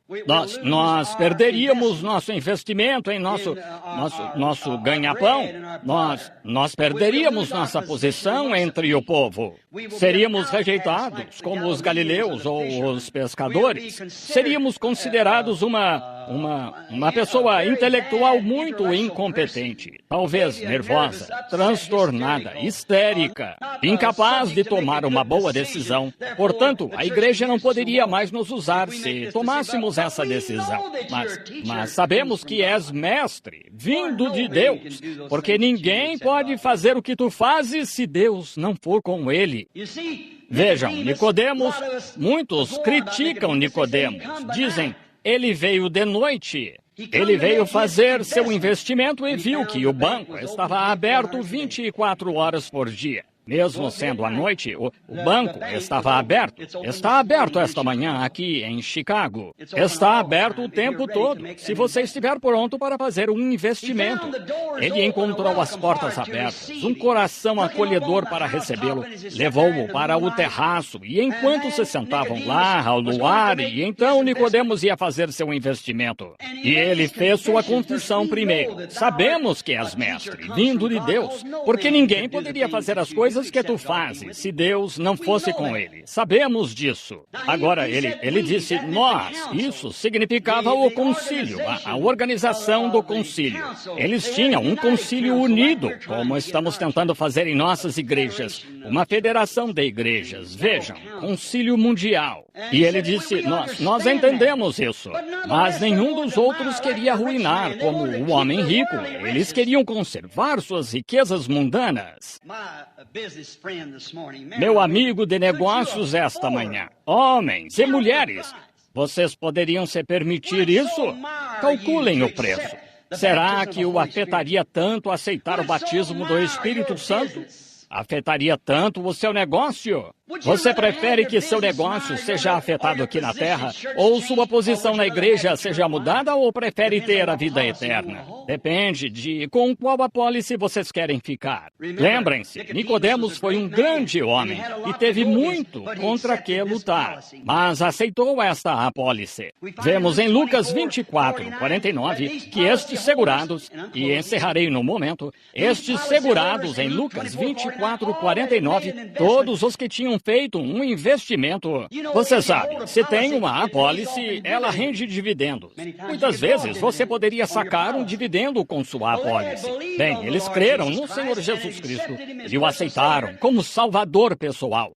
nós perderíamos nosso investimento em nosso ganha-pão, nós perderíamos nossa posição entre o povo. Seríamos rejeitados como os galileus ou os pescadores. Seríamos considerados uma pessoa intelectual muito incompetente, talvez nervosa, transtornada, histérica, incapaz de tomar uma boa decisão. Portanto, a igreja não poderia mais nos usar se tomássemos essa decisão. Mas sabemos que és mestre, vindo de Deus, porque ninguém pode fazer o que tu fazes se Deus não for com ele. Vejam, Nicodemos, muitos criticam Nicodemos, dizem, ele veio de noite. Ele veio fazer seu investimento e viu que o banco estava aberto 24 horas por dia. Mesmo sendo à noite, o banco estava aberto. Está aberto esta manhã aqui em Chicago. Está aberto o tempo todo, se você estiver pronto para fazer um investimento. Ele encontrou as portas abertas, um coração acolhedor para recebê-lo. Levou-o para o terraço, e enquanto se sentavam lá ao luar, e então Nicodemos ia fazer seu investimento. E ele fez sua confissão primeiro. Sabemos que és mestre, vindo de Deus, porque ninguém poderia fazer as coisas que tu fazes se Deus não fosse com ele. Sabemos disso. Agora, ele disse nós. Isso significava o concílio, a organização do concílio. Eles tinham um concílio unido, como estamos tentando fazer em nossas igrejas. Uma federação de igrejas. Vejam, concílio mundial. E ele disse, nós entendemos isso. Mas nenhum dos outros queria arruinar como o homem rico. Eles queriam conservar suas riquezas mundanas. Meu amigo de negócios esta manhã, homens e mulheres, vocês poderiam se permitir isso? Calculem o preço. Será que o afetaria tanto aceitar o batismo do Espírito Santo? Afetaria tanto o seu negócio? Você prefere que seu negócio seja afetado aqui na terra, ou sua posição na igreja seja mudada, ou prefere ter a vida eterna? Depende de com qual apólice vocês querem ficar. Lembrem-se, Nicodemos foi um grande homem e teve muito contra que lutar, mas aceitou esta apólice. Vemos em Lucas 24:49 que estes segurados, e encerrarei no momento, estes segurados em Lucas 24:49, todos os que tinham feito um investimento. Você sabe, se tem uma apólice, ela rende dividendos. Muitas vezes você poderia sacar um dividendo com sua apólice. Bem, eles creram no Senhor Jesus Cristo e o aceitaram como salvador pessoal.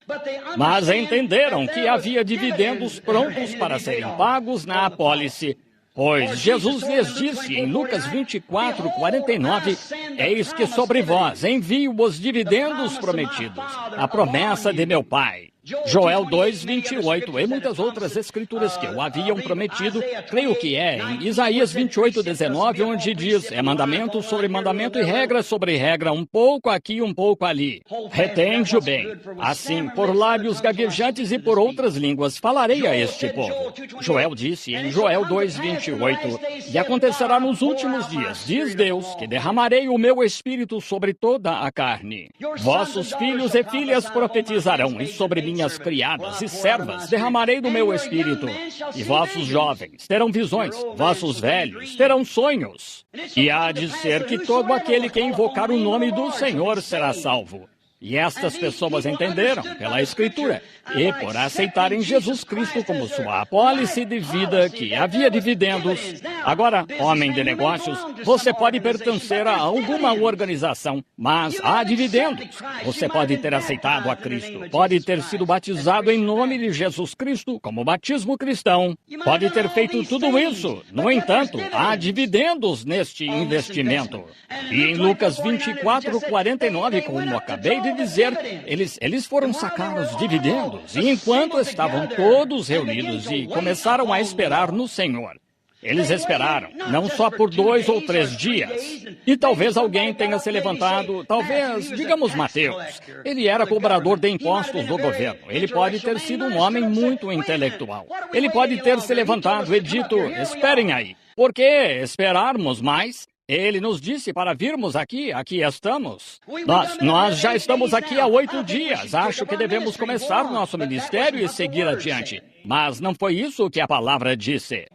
Mas entenderam que havia dividendos prontos para serem pagos na apólice. Pois Jesus lhes disse em Lucas 24:49, eis que sobre vós envio os dividendos prometidos, a promessa de meu Pai. Joel 2:28 e muitas outras escrituras que o haviam prometido, creio que é em Isaías 28:19, onde diz, é mandamento sobre mandamento e regra sobre regra, um pouco aqui, um pouco ali. Retende-o bem. Assim, por lábios gaguejantes e por outras línguas, falarei a este povo. Joel disse em Joel 2:28, e acontecerá nos últimos dias, diz Deus, que derramarei o meu espírito sobre toda a carne. Vossos filhos e filhas profetizarão, e sobre mim minhas criadas e servas derramarei do meu espírito, e vossos jovens terão visões, vossos velhos terão sonhos. E há de ser que todo aquele que invocar o nome do Senhor será salvo. E estas pessoas entenderam pela Escritura e por aceitarem Jesus Cristo como sua apólice de vida que havia dividendos. Agora, homem de negócios, você pode pertencer a alguma organização, mas há dividendos. Você pode ter aceitado a Cristo, pode ter sido batizado em nome de Jesus Cristo como batismo cristão, pode ter feito tudo isso. No entanto, há dividendos neste investimento. E em Lucas 24:49, como acabei de dizer, eles foram sacar os dividendos, e enquanto estavam todos reunidos e começaram a esperar no Senhor. Eles esperaram, não só por 2 ou 3 dias. E talvez alguém tenha se levantado, talvez, digamos, Mateus. Ele era cobrador de impostos do governo. Ele pode ter sido um homem muito intelectual. Ele pode ter se levantado e dito, esperem aí, por que esperarmos mais? Ele nos disse para virmos aqui estamos. Nós já estamos aqui há 8 dias. Acho que devemos começar nosso ministério e seguir adiante. Mas não foi isso que a palavra disse.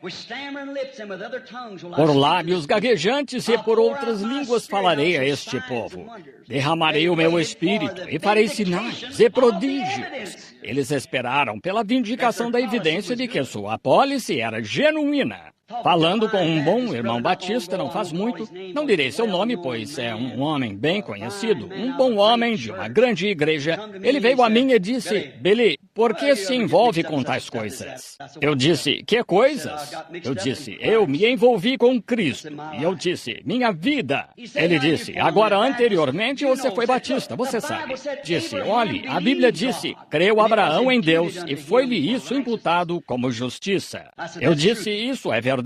Por lábios gaguejantes e por outras línguas falarei a este povo. Derramarei o meu espírito e farei sinais e prodígios. Eles esperaram pela vindicação da evidência de que sua apólice era genuína. Falando com um bom irmão batista não faz muito, não direi seu nome, pois é um homem bem conhecido, um bom homem de uma grande igreja. Ele veio a mim e disse, Billy, por que se envolve com tais coisas? Eu disse, que coisas? Eu disse, eu me envolvi com Cristo. E eu disse, minha vida. Ele disse, agora anteriormente você foi batista, você sabe. Disse, olhe, a Bíblia disse, creu Abraão em Deus e foi-lhe isso imputado como justiça. Eu disse, isso é verdade.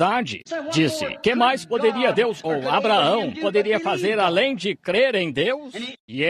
Disse, que mais poderia Deus ou Abraão poderia fazer além de crer em Deus? E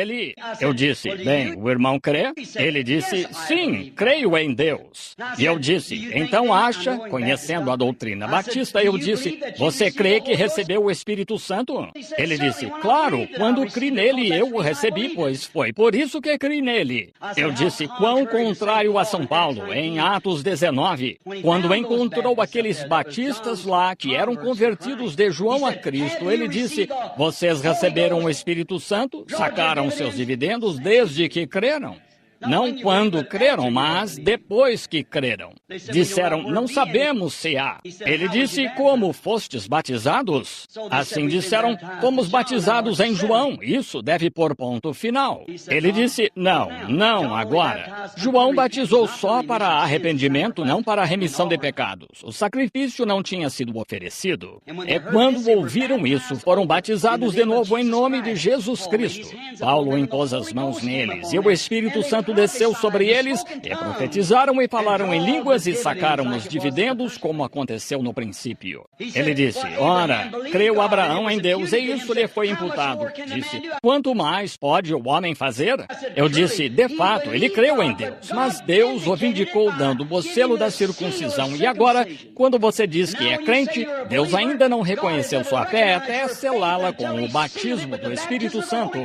eu disse, bem, o irmão crê? Ele disse, sim, creio em Deus. E eu disse, então acha, conhecendo a doutrina batista, eu disse, você crê que recebeu o Espírito Santo? Ele disse, claro, quando criei nele eu o recebi, pois foi por isso que criei nele. Eu disse, quão contrário a São Paulo, em Atos 19, quando encontrou aqueles batistas lá que eram convertidos de João a Cristo, ele disse, vocês receberam o Espírito Santo, sacaram seus dividendos desde que creram. Não quando creram, mas depois que creram. Disseram, não sabemos se há. Ele disse, como fostes batizados? Assim disseram, fomos batizados em João. Isso deve pôr ponto final. Ele disse, não, agora. João batizou só para arrependimento, não para remissão de pecados. O sacrifício não tinha sido oferecido. E quando ouviram isso, foram batizados de novo em nome de Jesus Cristo. Paulo impôs as mãos neles, e o Espírito Santo desceu sobre eles, e profetizaram e falaram em línguas e sacaram os dividendos, como aconteceu no princípio. Ele disse, ora, creu Abraão em Deus, e isso lhe foi imputado. Disse, quanto mais pode o homem fazer? Eu disse, de fato, ele creu em Deus, mas Deus o vindicou dando o selo da circuncisão. E agora, quando você diz que é crente, Deus ainda não reconheceu sua fé até selá-la com o batismo do Espírito Santo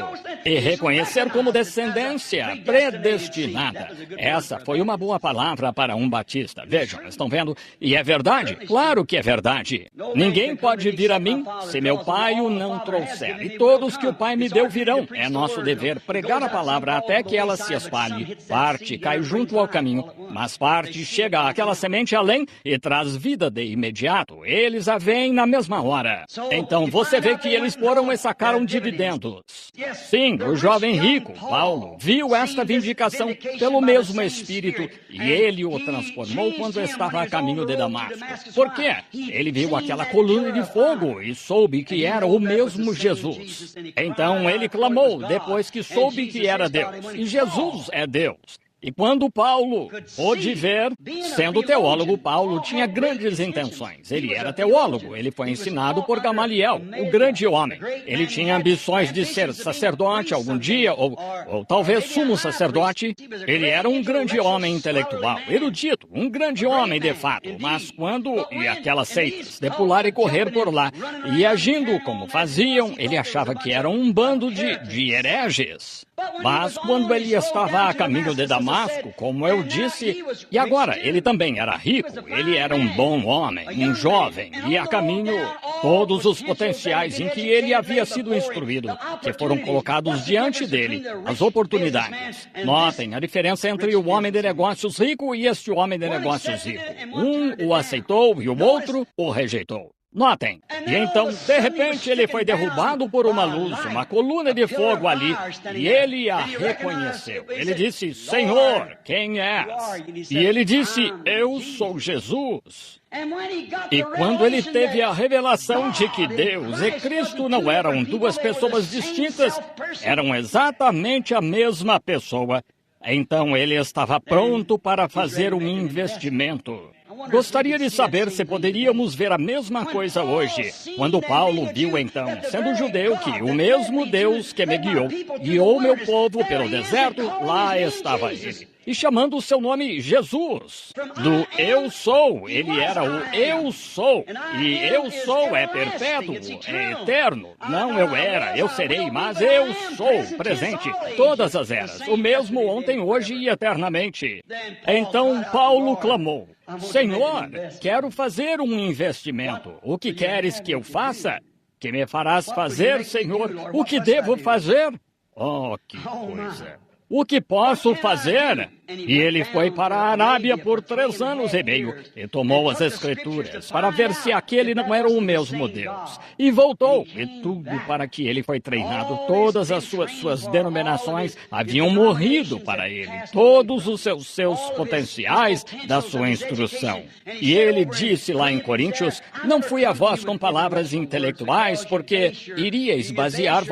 e reconhecer como descendência predestinada. Essa foi uma boa palavra para um batista. Vejam, estão vendo? E é verdade? Claro que é verdade. Ninguém pode vir a mim se meu Pai o não trouxer. E todos que o Pai me deu virão. É nosso dever pregar a palavra até que ela se espalhe. Parte cai junto ao caminho, mas parte chega àquela semente além e traz vida de imediato. Eles a veem na mesma hora. Então você vê que eles foram e sacaram dividendos. Sim, o jovem rico, Paulo, viu esta vindicação pelo mesmo Espírito e ele o transformou quando estava a caminho de Damasco. Por quê? Ele viu aquela coluna de fogo e soube que era o mesmo Jesus. Então ele clamou depois que soube que era Deus. E Jesus é Deus. E quando Paulo pôde ver, sendo teólogo, Paulo tinha grandes intenções. Ele era teólogo, ele foi ensinado por Gamaliel, o grande homem. Ele tinha ambições de ser sacerdote algum dia, ou talvez sumo sacerdote. Ele era um grande homem intelectual, erudito, um grande homem de fato. Mas quando, e aquelas seitas, de pular e correr por lá, e agindo como faziam, ele achava que eram um bando de hereges. Mas quando ele estava a caminho de Damasco, Damasco, como eu disse, e agora ele também era rico. Ele era um bom homem, um jovem, e a caminho todos os potenciais em que ele havia sido instruído, que foram colocados diante dele, as oportunidades. Notem a diferença entre o homem de negócios rico e este homem de negócios rico. Um o aceitou e o outro o rejeitou. Notem, e então, de repente, ele foi derrubado por uma luz, uma coluna de fogo ali, e ele a reconheceu. Ele disse, Senhor, quem és? E ele disse, eu sou Jesus. E quando ele teve a revelação de que Deus e Cristo não eram duas pessoas distintas, eram exatamente a mesma pessoa, então ele estava pronto para fazer um investimento. Gostaria de saber se poderíamos ver a mesma coisa hoje, quando Paulo viu então, sendo judeu, que o mesmo Deus que me guiou meu povo pelo deserto, lá estava ele. E chamando o seu nome Jesus, do eu sou, ele era o eu sou, e eu sou é perpétuo, é eterno, não eu era, eu serei, mas eu sou, presente, todas as eras, o mesmo ontem, hoje e eternamente. Então Paulo clamou, Senhor, quero fazer um investimento, o que queres que eu faça? Que me farás fazer, Senhor? O que devo fazer? Oh, que coisa! O que posso fazer? E ele foi para a Arábia por 3 anos e meio e tomou as Escrituras para ver se aquele não era o mesmo Deus. E voltou, e tudo para que ele foi treinado. Todas as suas denominações haviam morrido para ele. Todos os seus potenciais da sua instrução. E ele disse lá em Coríntios, não fui a vós com palavras intelectuais, porque iríeis basear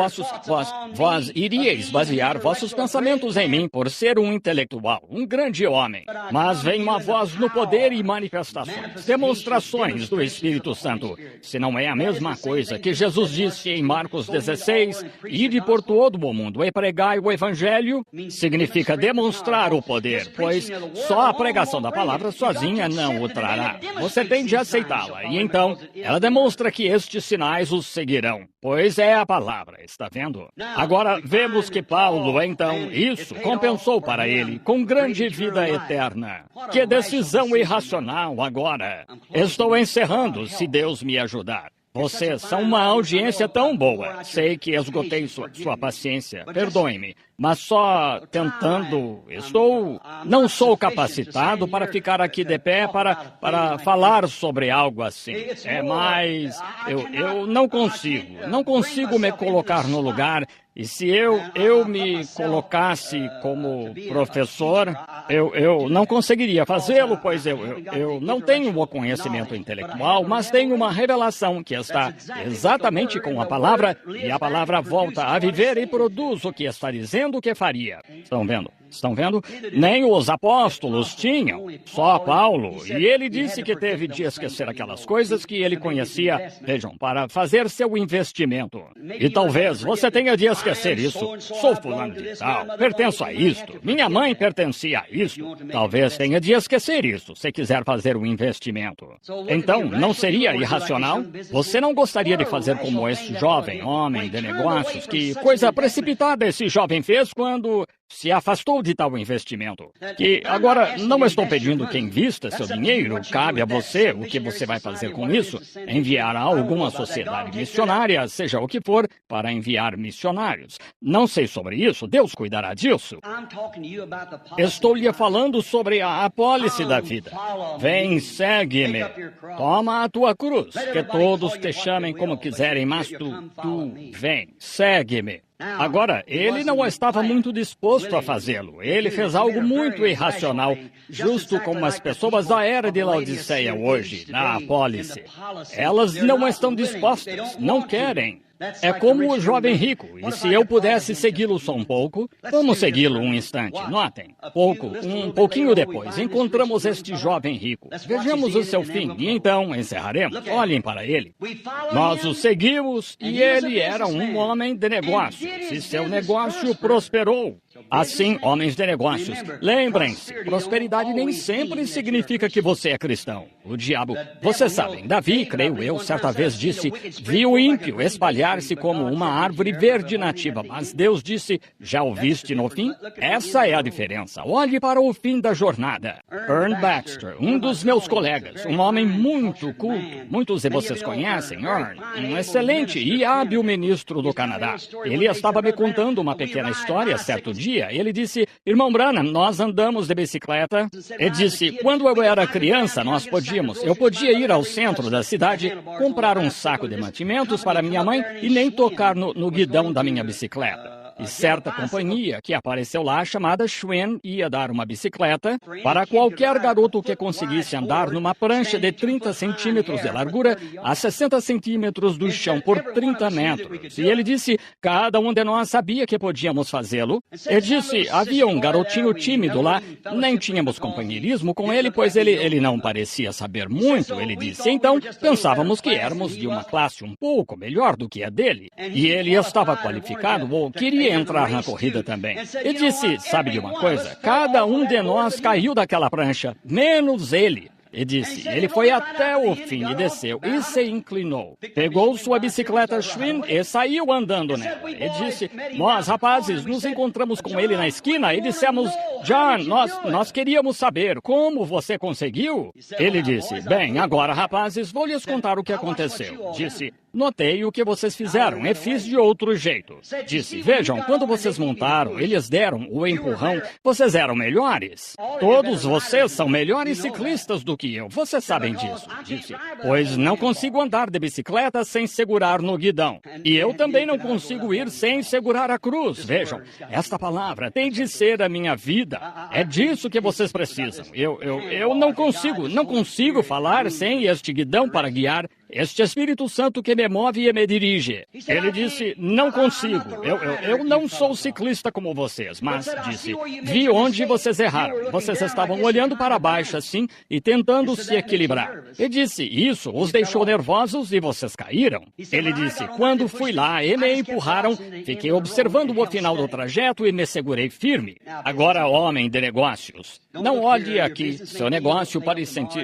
vós iríeis basear vossos pensamentos em mim por ser um intelectual. Um grande homem, mas vem uma voz no poder e manifestações, demonstrações do Espírito Santo. Se não é a mesma coisa que Jesus disse em Marcos 16, ide por todo o mundo e pregai o Evangelho, significa demonstrar o poder, pois só a pregação da palavra sozinha não o trará. Você tem de aceitá-la, e então ela demonstra que estes sinais os seguirão, pois é a palavra, está vendo? Agora vemos que Paulo, então, isso compensou para ele com grande vida eterna. Que decisão irracional agora. Estou encerrando, se Deus me ajudar. Vocês são uma audiência tão boa. Sei que esgotei sua paciência. Perdoe-me. Mas só tentando, não sou capacitado para ficar aqui de pé para falar sobre algo assim. É mais, eu não consigo me colocar no lugar. E se eu me colocasse como professor, eu não conseguiria fazê-lo, pois eu não tenho o conhecimento intelectual, mas tenho uma revelação que está exatamente com a palavra, e a palavra volta a viver e produz o que está dizendo que faria. Estão vendo? Estão vendo? Nem os apóstolos tinham, só Paulo. E ele disse que teve de esquecer aquelas coisas que ele conhecia, vejam, para fazer seu investimento. E talvez você tenha de esquecer isso. Sou fulano de tal, pertenço a isto, minha mãe pertencia a isto. Talvez tenha de esquecer isso, se quiser fazer um investimento. Então, não seria irracional? Você não gostaria de fazer como esse jovem homem de negócios? Que coisa precipitada esse jovem fez quando se afastou de tal investimento. Que agora não estou pedindo que invista seu dinheiro, cabe a você o que você vai fazer com isso. Enviar a alguma sociedade missionária, seja o que for, para enviar missionários. Não sei sobre isso, Deus cuidará disso. Estou lhe falando sobre a apólice da vida. Vem, segue-me. Toma a tua cruz, que todos te chamem como quiserem, mas tu vem, segue-me. Agora, ele não estava muito disposto a fazê-lo. Ele fez algo muito irracional, justo como as pessoas da era de Laodiceia hoje, na apólice. Elas não estão dispostas, não querem. É como o jovem rico, e se eu pudesse segui-lo só um pouco, vamos segui-lo um instante, notem. Um pouquinho depois, encontramos este jovem rico. Vejamos o seu fim, e então encerraremos. Olhem para ele. Nós o seguimos, e ele era um homem de negócios, e seu negócio prosperou. Assim, homens de negócios, lembrem-se, prosperidade nem sempre significa que você é cristão. O diabo, vocês sabem, Davi, creio eu, certa vez disse, vi o ímpio espalhar-se como uma árvore verde nativa, mas Deus disse, já o viste no fim? Essa é a diferença. Olhe para o fim da jornada. Ern Baxter, um dos meus colegas, um homem muito culto, muitos de vocês conhecem Ern, um excelente e hábil ministro do Canadá. Ele estava me contando uma pequena história certo dia. Ele disse, irmão Branham, nós andamos de bicicleta. Ele disse, quando eu era criança, eu podia ir ao centro da cidade, comprar um saco de mantimentos para minha mãe e nem tocar no guidão da minha bicicleta. E certa companhia que apareceu lá, chamada Schwinn, ia dar uma bicicleta para qualquer garoto que conseguisse andar numa prancha de 30 centímetros de largura a 60 centímetros do chão por 30 metros. E ele disse, cada um de nós sabia que podíamos fazê-lo. Ele disse, havia um garotinho tímido lá, nem tínhamos companheirismo com ele, pois ele não parecia saber muito, ele disse. Então, pensávamos que éramos de uma classe um pouco melhor do que a dele. E ele estava qualificado ou queria entrar na corrida também. E disse, sabe de uma coisa? Cada um de nós caiu daquela prancha, menos ele. E disse, ele foi até o fim e desceu e se inclinou. Pegou sua bicicleta Schwinn e saiu andando nela. E disse, nós rapazes nos encontramos com ele na esquina e dissemos, John, nós queríamos saber como você conseguiu. Ele disse, bem, agora rapazes, vou lhes contar o que aconteceu. Disse, notei o que vocês fizeram e fiz de outro jeito. Disse, vejam, quando vocês montaram, eles deram o empurrão, vocês eram melhores. Todos vocês são melhores ciclistas do que eu, vocês sabem disso. Disse, pois não consigo andar de bicicleta sem segurar no guidão. E eu também não consigo ir sem segurar a cruz. Vejam, esta palavra tem de ser a minha vida. É disso que vocês precisam. Eu não consigo falar sem este guidão para guiar este Espírito Santo que me move e me dirige. Ele disse, não consigo. Eu não sou ciclista como vocês, mas disse, vi onde vocês erraram. Vocês estavam olhando para baixo assim e tentando se equilibrar. E disse, isso os deixou nervosos e vocês caíram. Ele disse, quando fui lá e me empurraram, fiquei observando o final do trajeto e me segurei firme. Agora, homem de negócios, não olhe aqui. Seu negócio pode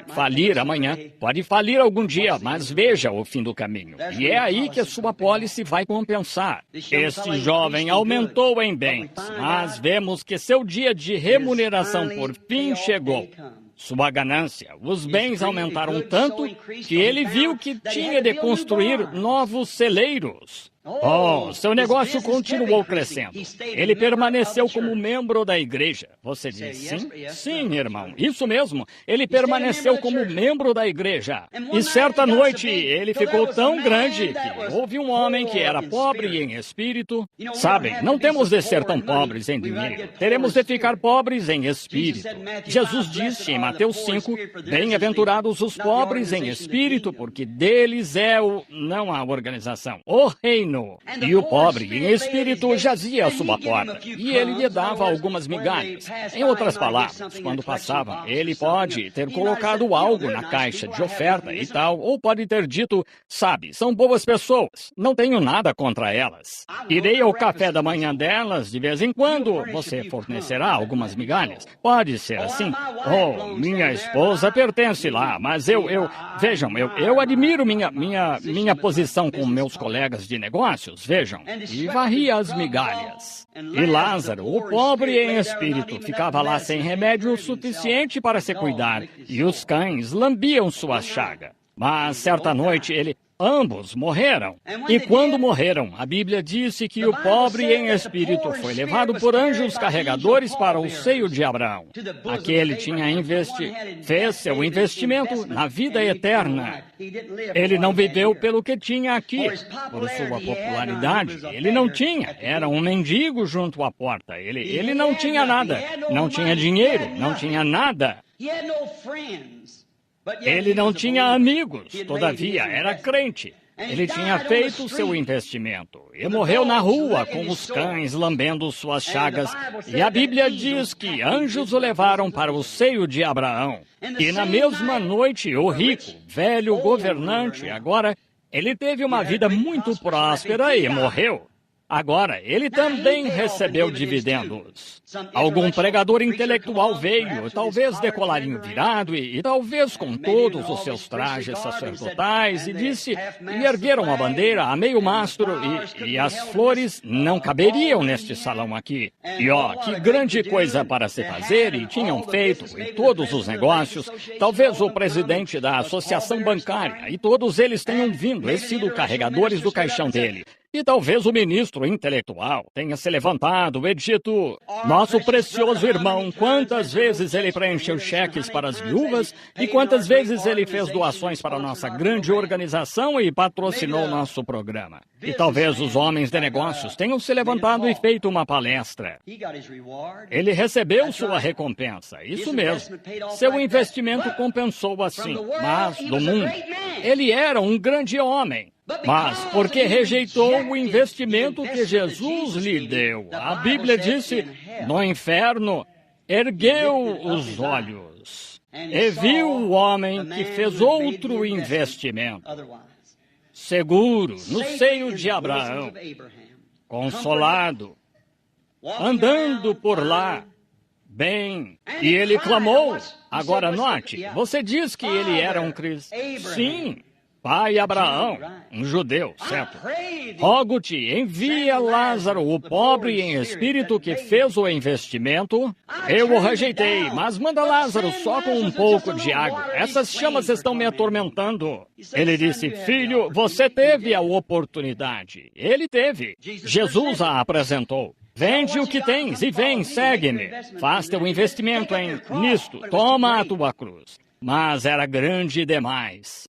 falir amanhã, pode falir algum dia, mas veja o fim do caminho. E é aí que a sua pólice vai compensar. Este jovem aumentou em bens, mas vemos que seu dia de remuneração por fim chegou. Sua ganância, os bens aumentaram tanto que ele viu que tinha de construir novos celeiros. Oh, seu negócio continuou crescendo. Ele permaneceu como membro da igreja. Você diz sim? Sim, irmão, isso mesmo. Ele permaneceu como membro da igreja. E certa noite ele ficou tão grande que houve um homem que era pobre em espírito. Sabem, não temos de ser tão pobres em dinheiro. Teremos de ficar pobres em espírito. Jesus disse em Mateus 5, bem-aventurados os pobres em espírito, porque deles não a organização, o reino. E o pobre em espírito jazia à sua porta, e ele lhe dava algumas migalhas. Em outras palavras, quando passava, ele pode ter colocado algo na caixa de oferta e tal, ou pode ter dito, sabe, são boas pessoas, não tenho nada contra elas. Irei ao café da manhã delas de vez em quando, você fornecerá algumas migalhas. Pode ser assim. Oh, minha esposa pertence lá, mas vejam, eu admiro minha posição com meus colegas de negócios, vejam, e varria as migalhas. E Lázaro, o pobre em espírito, ficava lá sem remédio suficiente para se cuidar, e os cães lambiam sua chaga. Mas certa noite ambos morreram. E quando morreram, a Bíblia disse que o pobre em espírito foi levado por anjos carregadores para o seio de Abraão. Aquele fez seu investimento na vida eterna. Ele não viveu pelo que tinha aqui, por sua popularidade. Ele não tinha, era um mendigo junto à porta. Ele não tinha nada, não tinha dinheiro, não tinha nada. Ele não tinha amigos, todavia era crente. Ele tinha feito seu investimento e morreu na rua com os cães lambendo suas chagas. E a Bíblia diz que anjos o levaram para o seio de Abraão. E na mesma noite, o rico, velho governante, agora, ele teve uma vida muito próspera e morreu. Agora, ele também recebeu dividendos. Algum pregador intelectual veio, talvez de colarinho virado e talvez com todos os seus trajes sacerdotais, e disse, e ergueram a bandeira a meio mastro, e as flores não caberiam neste salão aqui. E ó, que grande coisa para se fazer, e tinham feito, e todos os negócios, talvez o presidente da associação bancária, e todos eles tenham vindo e sido carregadores do caixão dele. E talvez o ministro intelectual tenha se levantado e dito, nosso precioso irmão, quantas vezes ele preencheu cheques para as viúvas e quantas vezes ele fez doações para a nossa grande organização e patrocinou nosso programa. E talvez os homens de negócios tenham se levantado e feito uma palestra. Ele recebeu sua recompensa, isso mesmo. Seu investimento compensou assim, mas do mundo. Ele era um grande homem. Mas porque rejeitou o investimento que Jesus lhe deu, a Bíblia disse, no inferno, ergueu os olhos e viu o homem que fez outro investimento, seguro no seio de Abraão, consolado, andando por lá, bem. E ele clamou. Agora note, você diz que ele era um cristão. Sim. Pai Abraão, um judeu, certo? Rogo-te, envia Lázaro, o pobre em espírito que fez o investimento. Eu o rejeitei, mas manda Lázaro só com um pouco de água. Essas chamas estão me atormentando. Ele disse, filho, você teve a oportunidade. Ele teve. Jesus a apresentou. Vende o que tens e vem, segue-me. Faz teu investimento nisto. Toma a tua cruz. Mas era grande demais.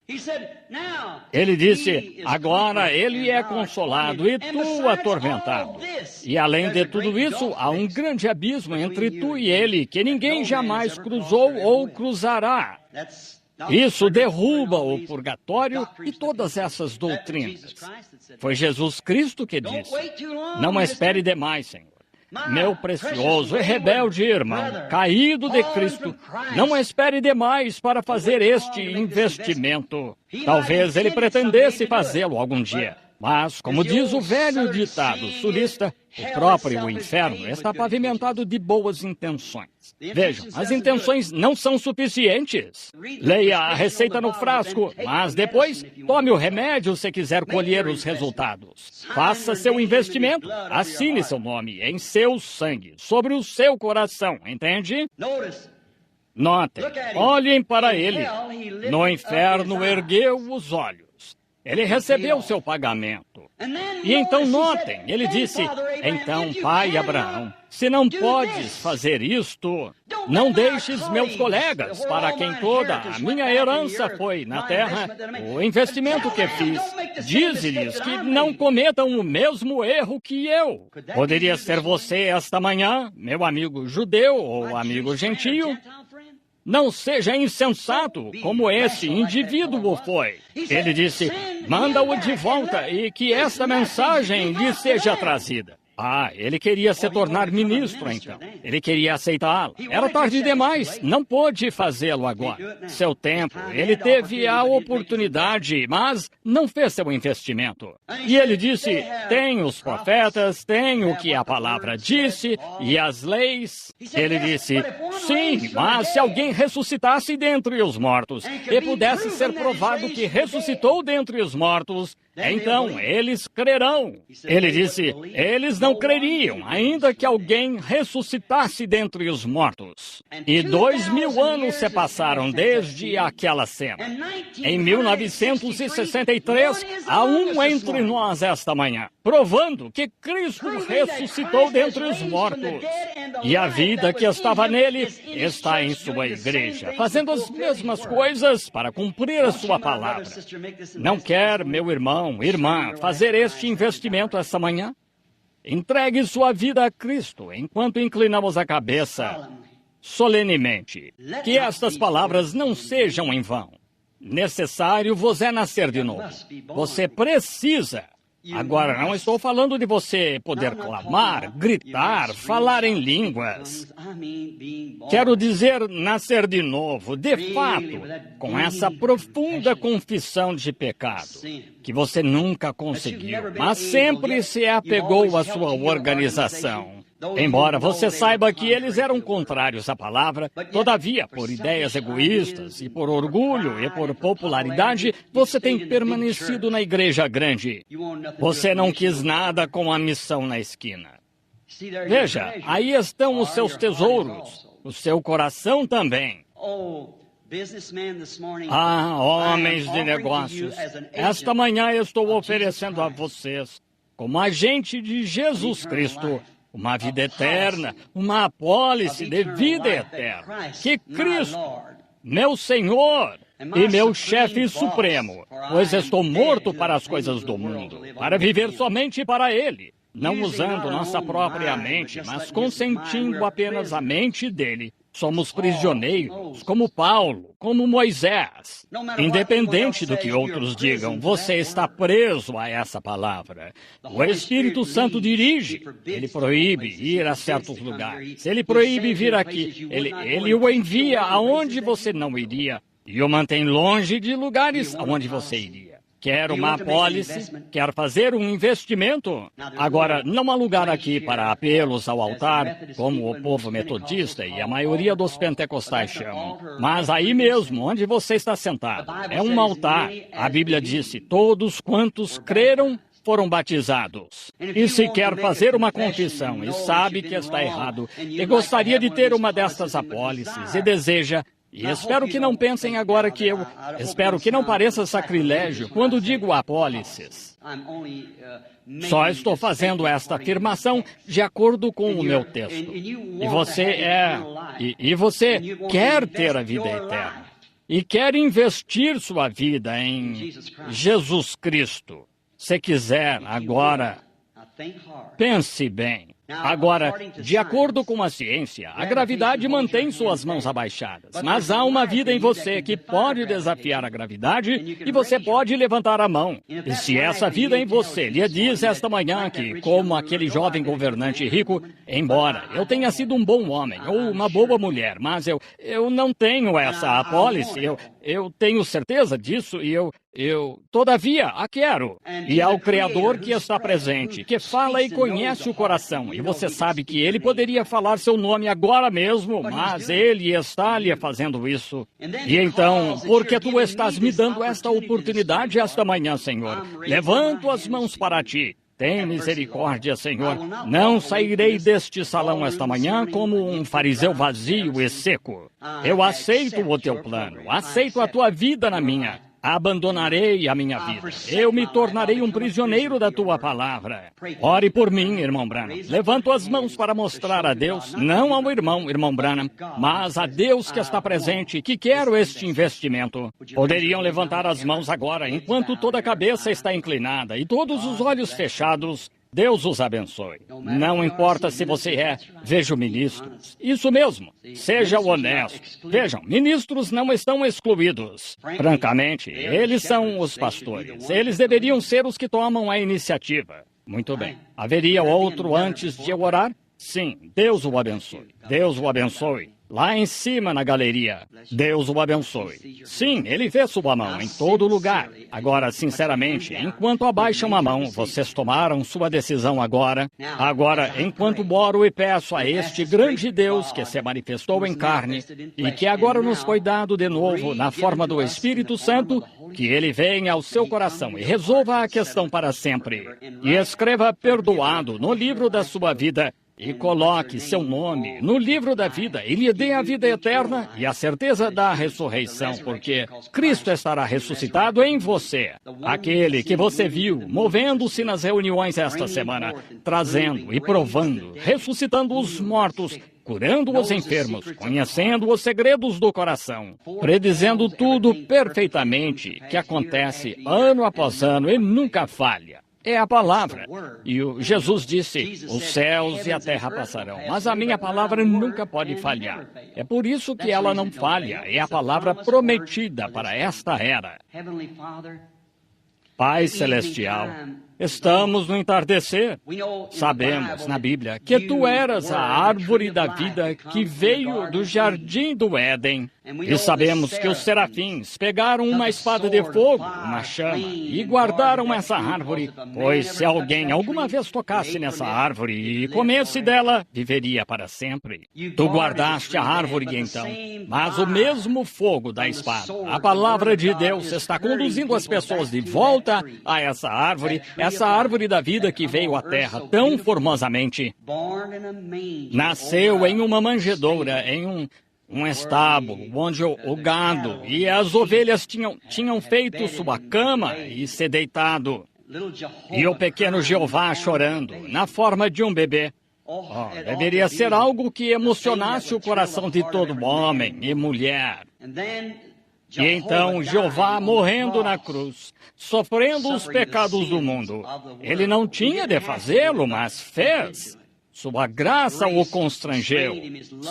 Ele disse, agora ele é consolado e tu atormentado. E além de tudo isso, há um grande abismo entre tu e ele, que ninguém jamais cruzou ou cruzará. Isso derruba o purgatório e todas essas doutrinas. Foi Jesus Cristo que disse, não espere demais, Senhor. Meu precioso e rebelde irmão, caído de Cristo, não espere demais para fazer este investimento. Talvez ele pretendesse fazê-lo algum dia. Mas, como diz o velho ditado sulista, o próprio inferno está pavimentado de boas intenções. Vejam, as intenções não são suficientes. Leia a receita no frasco, mas depois tome o remédio se quiser colher os resultados. Faça seu investimento, assine seu nome em seu sangue, sobre o seu coração, entende? Notem, olhem para ele. No inferno ergueu os olhos. Ele recebeu seu pagamento. E então notem, ele disse, então, pai Abraão, se não podes fazer isto, não deixes meus colegas, para quem toda a minha herança foi na terra, o investimento que fiz. Dize-lhes que não cometam o mesmo erro que eu. Poderia ser você esta manhã, meu amigo judeu ou amigo gentio. Não seja insensato como esse indivíduo foi. Ele disse, manda-o de volta e que esta mensagem lhe seja trazida. Ah, ele queria se tornar ministro, então. Ele queria aceitá-lo. Era tarde demais, não pôde fazê-lo agora. Seu tempo, ele teve a oportunidade, mas não fez seu investimento. E ele disse, tem os profetas, tem o que a palavra disse, e as leis. Ele disse, sim, mas se alguém ressuscitasse dentre os mortos, e pudesse ser provado que ressuscitou dentre os mortos, então eles crerão. Ele disse, eles não creriam, ainda que alguém ressuscitasse dentre os mortos. E 2000 anos se passaram desde aquela cena. Em 1963, há um entre nós esta manhã, provando que Cristo ressuscitou dentre os mortos. E a vida que estava nele está em sua igreja, fazendo as mesmas coisas para cumprir a sua palavra. Não quer, meu irmão, irmã, fazer este investimento esta manhã? Entregue sua vida a Cristo enquanto inclinamos a cabeça solenemente. Que estas palavras não sejam em vão. Necessário vos é nascer de novo. Você precisa. Agora, não estou falando de você poder clamar, gritar, falar em línguas. Quero dizer, nascer de novo, de fato, com essa profunda confissão de pecado, que você nunca conseguiu, mas sempre se apegou à sua organização. Embora você saiba que eles eram contrários à palavra, todavia, por ideias egoístas e por orgulho e por popularidade, você tem permanecido na igreja grande. Você não quis nada com a missão na esquina. Veja, aí estão os seus tesouros, o seu coração também. Ah, homens de negócios, esta manhã eu estou oferecendo a vocês, como agente de Jesus Cristo, uma vida eterna, uma apólice de vida eterna, que Cristo, meu Senhor e meu chefe supremo, pois estou morto para as coisas do mundo, para viver somente para Ele, não usando nossa própria mente, mas consentindo apenas a mente dele. Somos prisioneiros, como Paulo, como Moisés. Independente do que outros digam, você está preso a essa palavra. O Espírito Santo dirige. Ele proíbe ir a certos lugares. Ele proíbe vir aqui. Ele o envia aonde você não iria e o mantém longe de lugares aonde você iria. Quer uma apólice? Quer fazer um investimento? Agora, não há lugar aqui para apelos ao altar, como o povo metodista e a maioria dos pentecostais chamam. Mas aí mesmo, onde você está sentado, é um altar. A Bíblia disse, todos quantos creram foram batizados. E se quer fazer uma confissão e sabe que está errado, e gostaria de ter uma destas apólices e deseja, e espero que não pensem agora que espero que não pareça sacrilégio quando digo apólices. Só estou fazendo esta afirmação de acordo com o meu texto. E você quer ter a vida eterna. E quer investir sua vida em Jesus Cristo. Se quiser, agora, pense bem. Agora, de acordo com a ciência, a gravidade mantém suas mãos abaixadas, mas há uma vida em você que pode desafiar a gravidade e você pode levantar a mão. E se essa vida em você lhe diz esta manhã que, como aquele jovem governante rico, embora eu tenha sido um bom homem ou uma boa mulher, mas eu não tenho essa apólice, eu tenho certeza disso e eu, todavia, a quero. E ao Criador que está presente, que fala e conhece o coração, e você sabe que Ele poderia falar seu nome agora mesmo, mas Ele está lhe fazendo isso. E então, porque tu estás me dando esta oportunidade esta manhã, Senhor, levanto as mãos para Ti. Tem misericórdia, Senhor. Não sairei deste salão esta manhã como um fariseu vazio e seco. Eu aceito o Teu plano, aceito a Tua vida na minha. Abandonarei a minha vida. Eu me tornarei um prisioneiro da Tua palavra. Ore por mim, irmão Branham. Levanto as mãos para mostrar a Deus, não ao irmão Branham, mas a Deus que está presente, que quero este investimento. Poderiam levantar as mãos agora, enquanto toda a cabeça está inclinada e todos os olhos fechados. Deus os abençoe. Não importa se você vejo ministros. Isso mesmo, seja honesto. Vejam, ministros não estão excluídos. Francamente, eles são os pastores. Eles deveriam ser os que tomam a iniciativa. Muito bem. Haveria outro antes de eu orar? Sim, Deus o abençoe. Deus o abençoe. Lá em cima na galeria, Deus o abençoe. Sim, ele vê sua mão em todo lugar. Agora, sinceramente, enquanto abaixam a mão, vocês tomaram sua decisão agora. Agora, enquanto oro e peço a este grande Deus que se manifestou em carne e que agora nos foi dado de novo na forma do Espírito Santo, que ele venha ao seu coração e resolva a questão para sempre. E escreva perdoado no livro da sua vida. E coloque seu nome no livro da vida e lhe dê a vida eterna e a certeza da ressurreição, porque Cristo estará ressuscitado em você. Aquele que você viu movendo-se nas reuniões esta semana, trazendo e provando, ressuscitando os mortos, curando os enfermos, conhecendo os segredos do coração, predizendo tudo perfeitamente que acontece ano após ano e nunca falha. É a palavra. E Jesus disse, os céus e a terra passarão, mas a minha palavra nunca pode falhar. É por isso que ela não falha. É a palavra prometida para esta era. Pai Celestial, Estamos no entardecer. Sabemos na Bíblia que tu eras a árvore da vida que veio do jardim do Éden. E sabemos que os serafins pegaram uma espada de fogo, uma chama, e guardaram essa árvore, pois se alguém alguma vez tocasse nessa árvore e comesse dela, viveria para sempre. Tu guardaste a árvore então, mas o mesmo fogo da espada, a palavra de Deus, está conduzindo as pessoas de volta a essa árvore da vida que veio à terra tão formosamente. Nasceu em uma manjedoura, em um estábulo, onde o gado e as ovelhas tinham feito sua cama e se deitado. E o pequeno Jeová chorando, na forma de um bebê. Deveria ser algo que emocionasse o coração de todo homem e mulher. E então Jeová morrendo na cruz, sofrendo os pecados do mundo. Ele não tinha de fazê-lo, mas fez. Sua graça o constrangeu.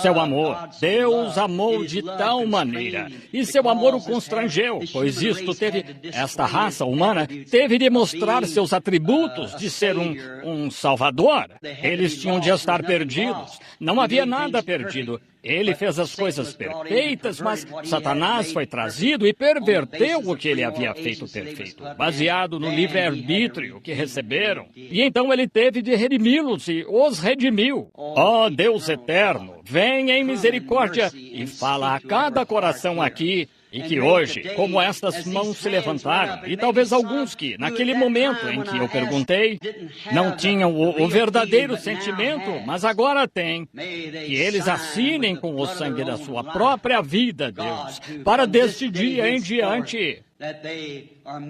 Seu amor, Deus amou de tal maneira. E seu amor o constrangeu, pois esta raça humana teve de mostrar seus atributos de ser um Salvador. Eles tinham de estar perdidos. Não havia nada perdido. Ele fez as coisas perfeitas, mas Satanás foi trazido e perverteu o que ele havia feito perfeito, baseado no livre-arbítrio que receberam. E então ele teve de redimi-los e os redimiu. Ó Deus eterno, vem em misericórdia e fala a cada coração aqui. E que hoje, como estas mãos se levantaram, e talvez alguns que, naquele momento em que eu perguntei, não tinham o verdadeiro sentimento, mas agora têm, que eles assinem com o sangue da sua própria vida, Deus, para deste dia em diante,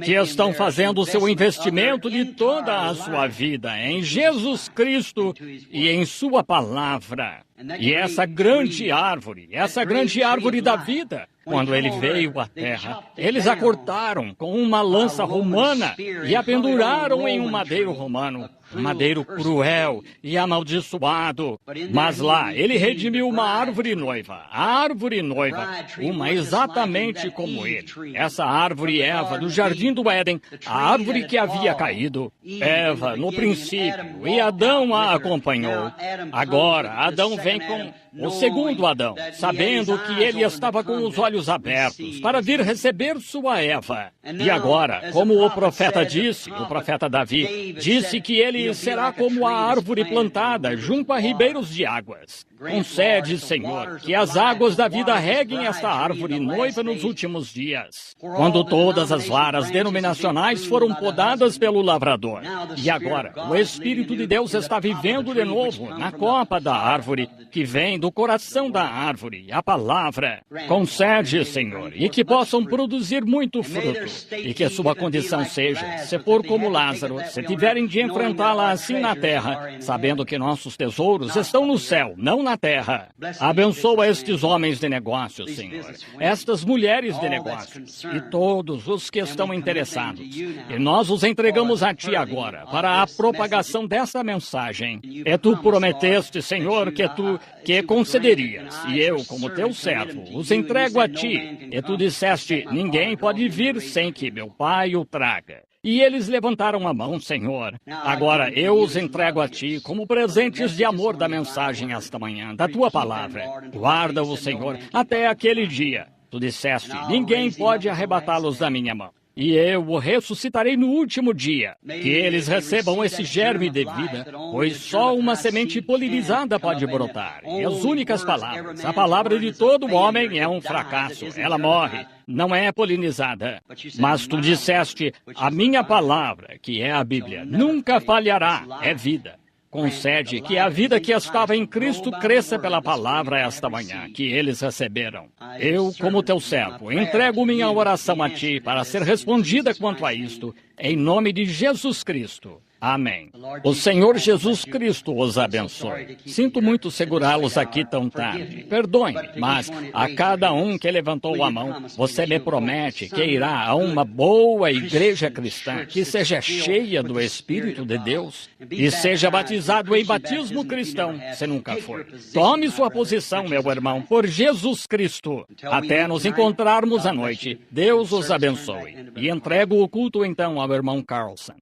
que estão fazendo o seu investimento de toda a sua vida em Jesus Cristo e em sua palavra. E essa grande árvore da vida, quando ele veio à terra, eles a cortaram com uma lança romana e a penduraram em um madeiro romano, um madeiro cruel e amaldiçoado. Mas lá, ele redimiu uma árvore noiva, uma exatamente como ele. Essa árvore Eva do jardim do Éden, a árvore que havia caído. Eva, no princípio, e Adão a acompanhou. Agora, Adão vem com o segundo Adão, sabendo que ele estava com os olhos abertos para vir receber sua Eva. E agora, como o profeta disse, o profeta Davi, disse que ele será como a árvore plantada junto a ribeiros de águas. Concede, Senhor, que as águas da vida reguem esta árvore noiva nos últimos dias, quando todas as varas denominacionais foram podadas pelo lavrador. E agora, o Espírito de Deus está vivendo de novo na copa da árvore, que vem do coração da árvore, a palavra. Concede, Senhor, e que possam produzir muito fruto, e que a sua condição seja, se for como Lázaro, se tiverem de enfrentá-la assim na terra, sabendo que nossos tesouros estão no céu, não na terra. Abençoa estes homens de negócios, Senhor, estas mulheres de negócios, e todos os que estão interessados. E nós os entregamos a Ti agora, para a propagação dessa mensagem. E Tu prometeste, Senhor, que concederias, e eu, como Teu servo, os entrego a Ti. E Tu disseste, ninguém pode vir sem que meu Pai o traga. E eles levantaram a mão, Senhor. Agora eu os entrego a Ti como presentes de amor da mensagem esta manhã, da Tua palavra. Guarda-o, Senhor, até aquele dia. Tu disseste, ninguém pode arrebatá-los da minha mão. E eu o ressuscitarei no último dia. Que eles recebam esse germe de vida, pois só uma semente polinizada pode brotar. E as únicas palavras, a palavra de todo homem é um fracasso. Ela morre, não é polinizada. Mas tu disseste, a minha palavra, que é a Bíblia, nunca falhará, é vida. Concede que a vida que estava em Cristo cresça pela palavra esta manhã, que eles receberam. Eu, como teu servo, entrego minha oração a Ti para ser respondida quanto a isto, em nome de Jesus Cristo. Amém. O Senhor Jesus Cristo os abençoe. Sinto muito segurá-los aqui tão tarde. Perdoe-me, mas a cada um que levantou a mão, você me promete que irá a uma boa igreja cristã, que seja cheia do Espírito de Deus e seja batizado em batismo cristão, se nunca for. Tome sua posição, meu irmão, por Jesus Cristo. Até nos encontrarmos à noite. Deus os abençoe. E entrego o culto então ao irmão Carlson.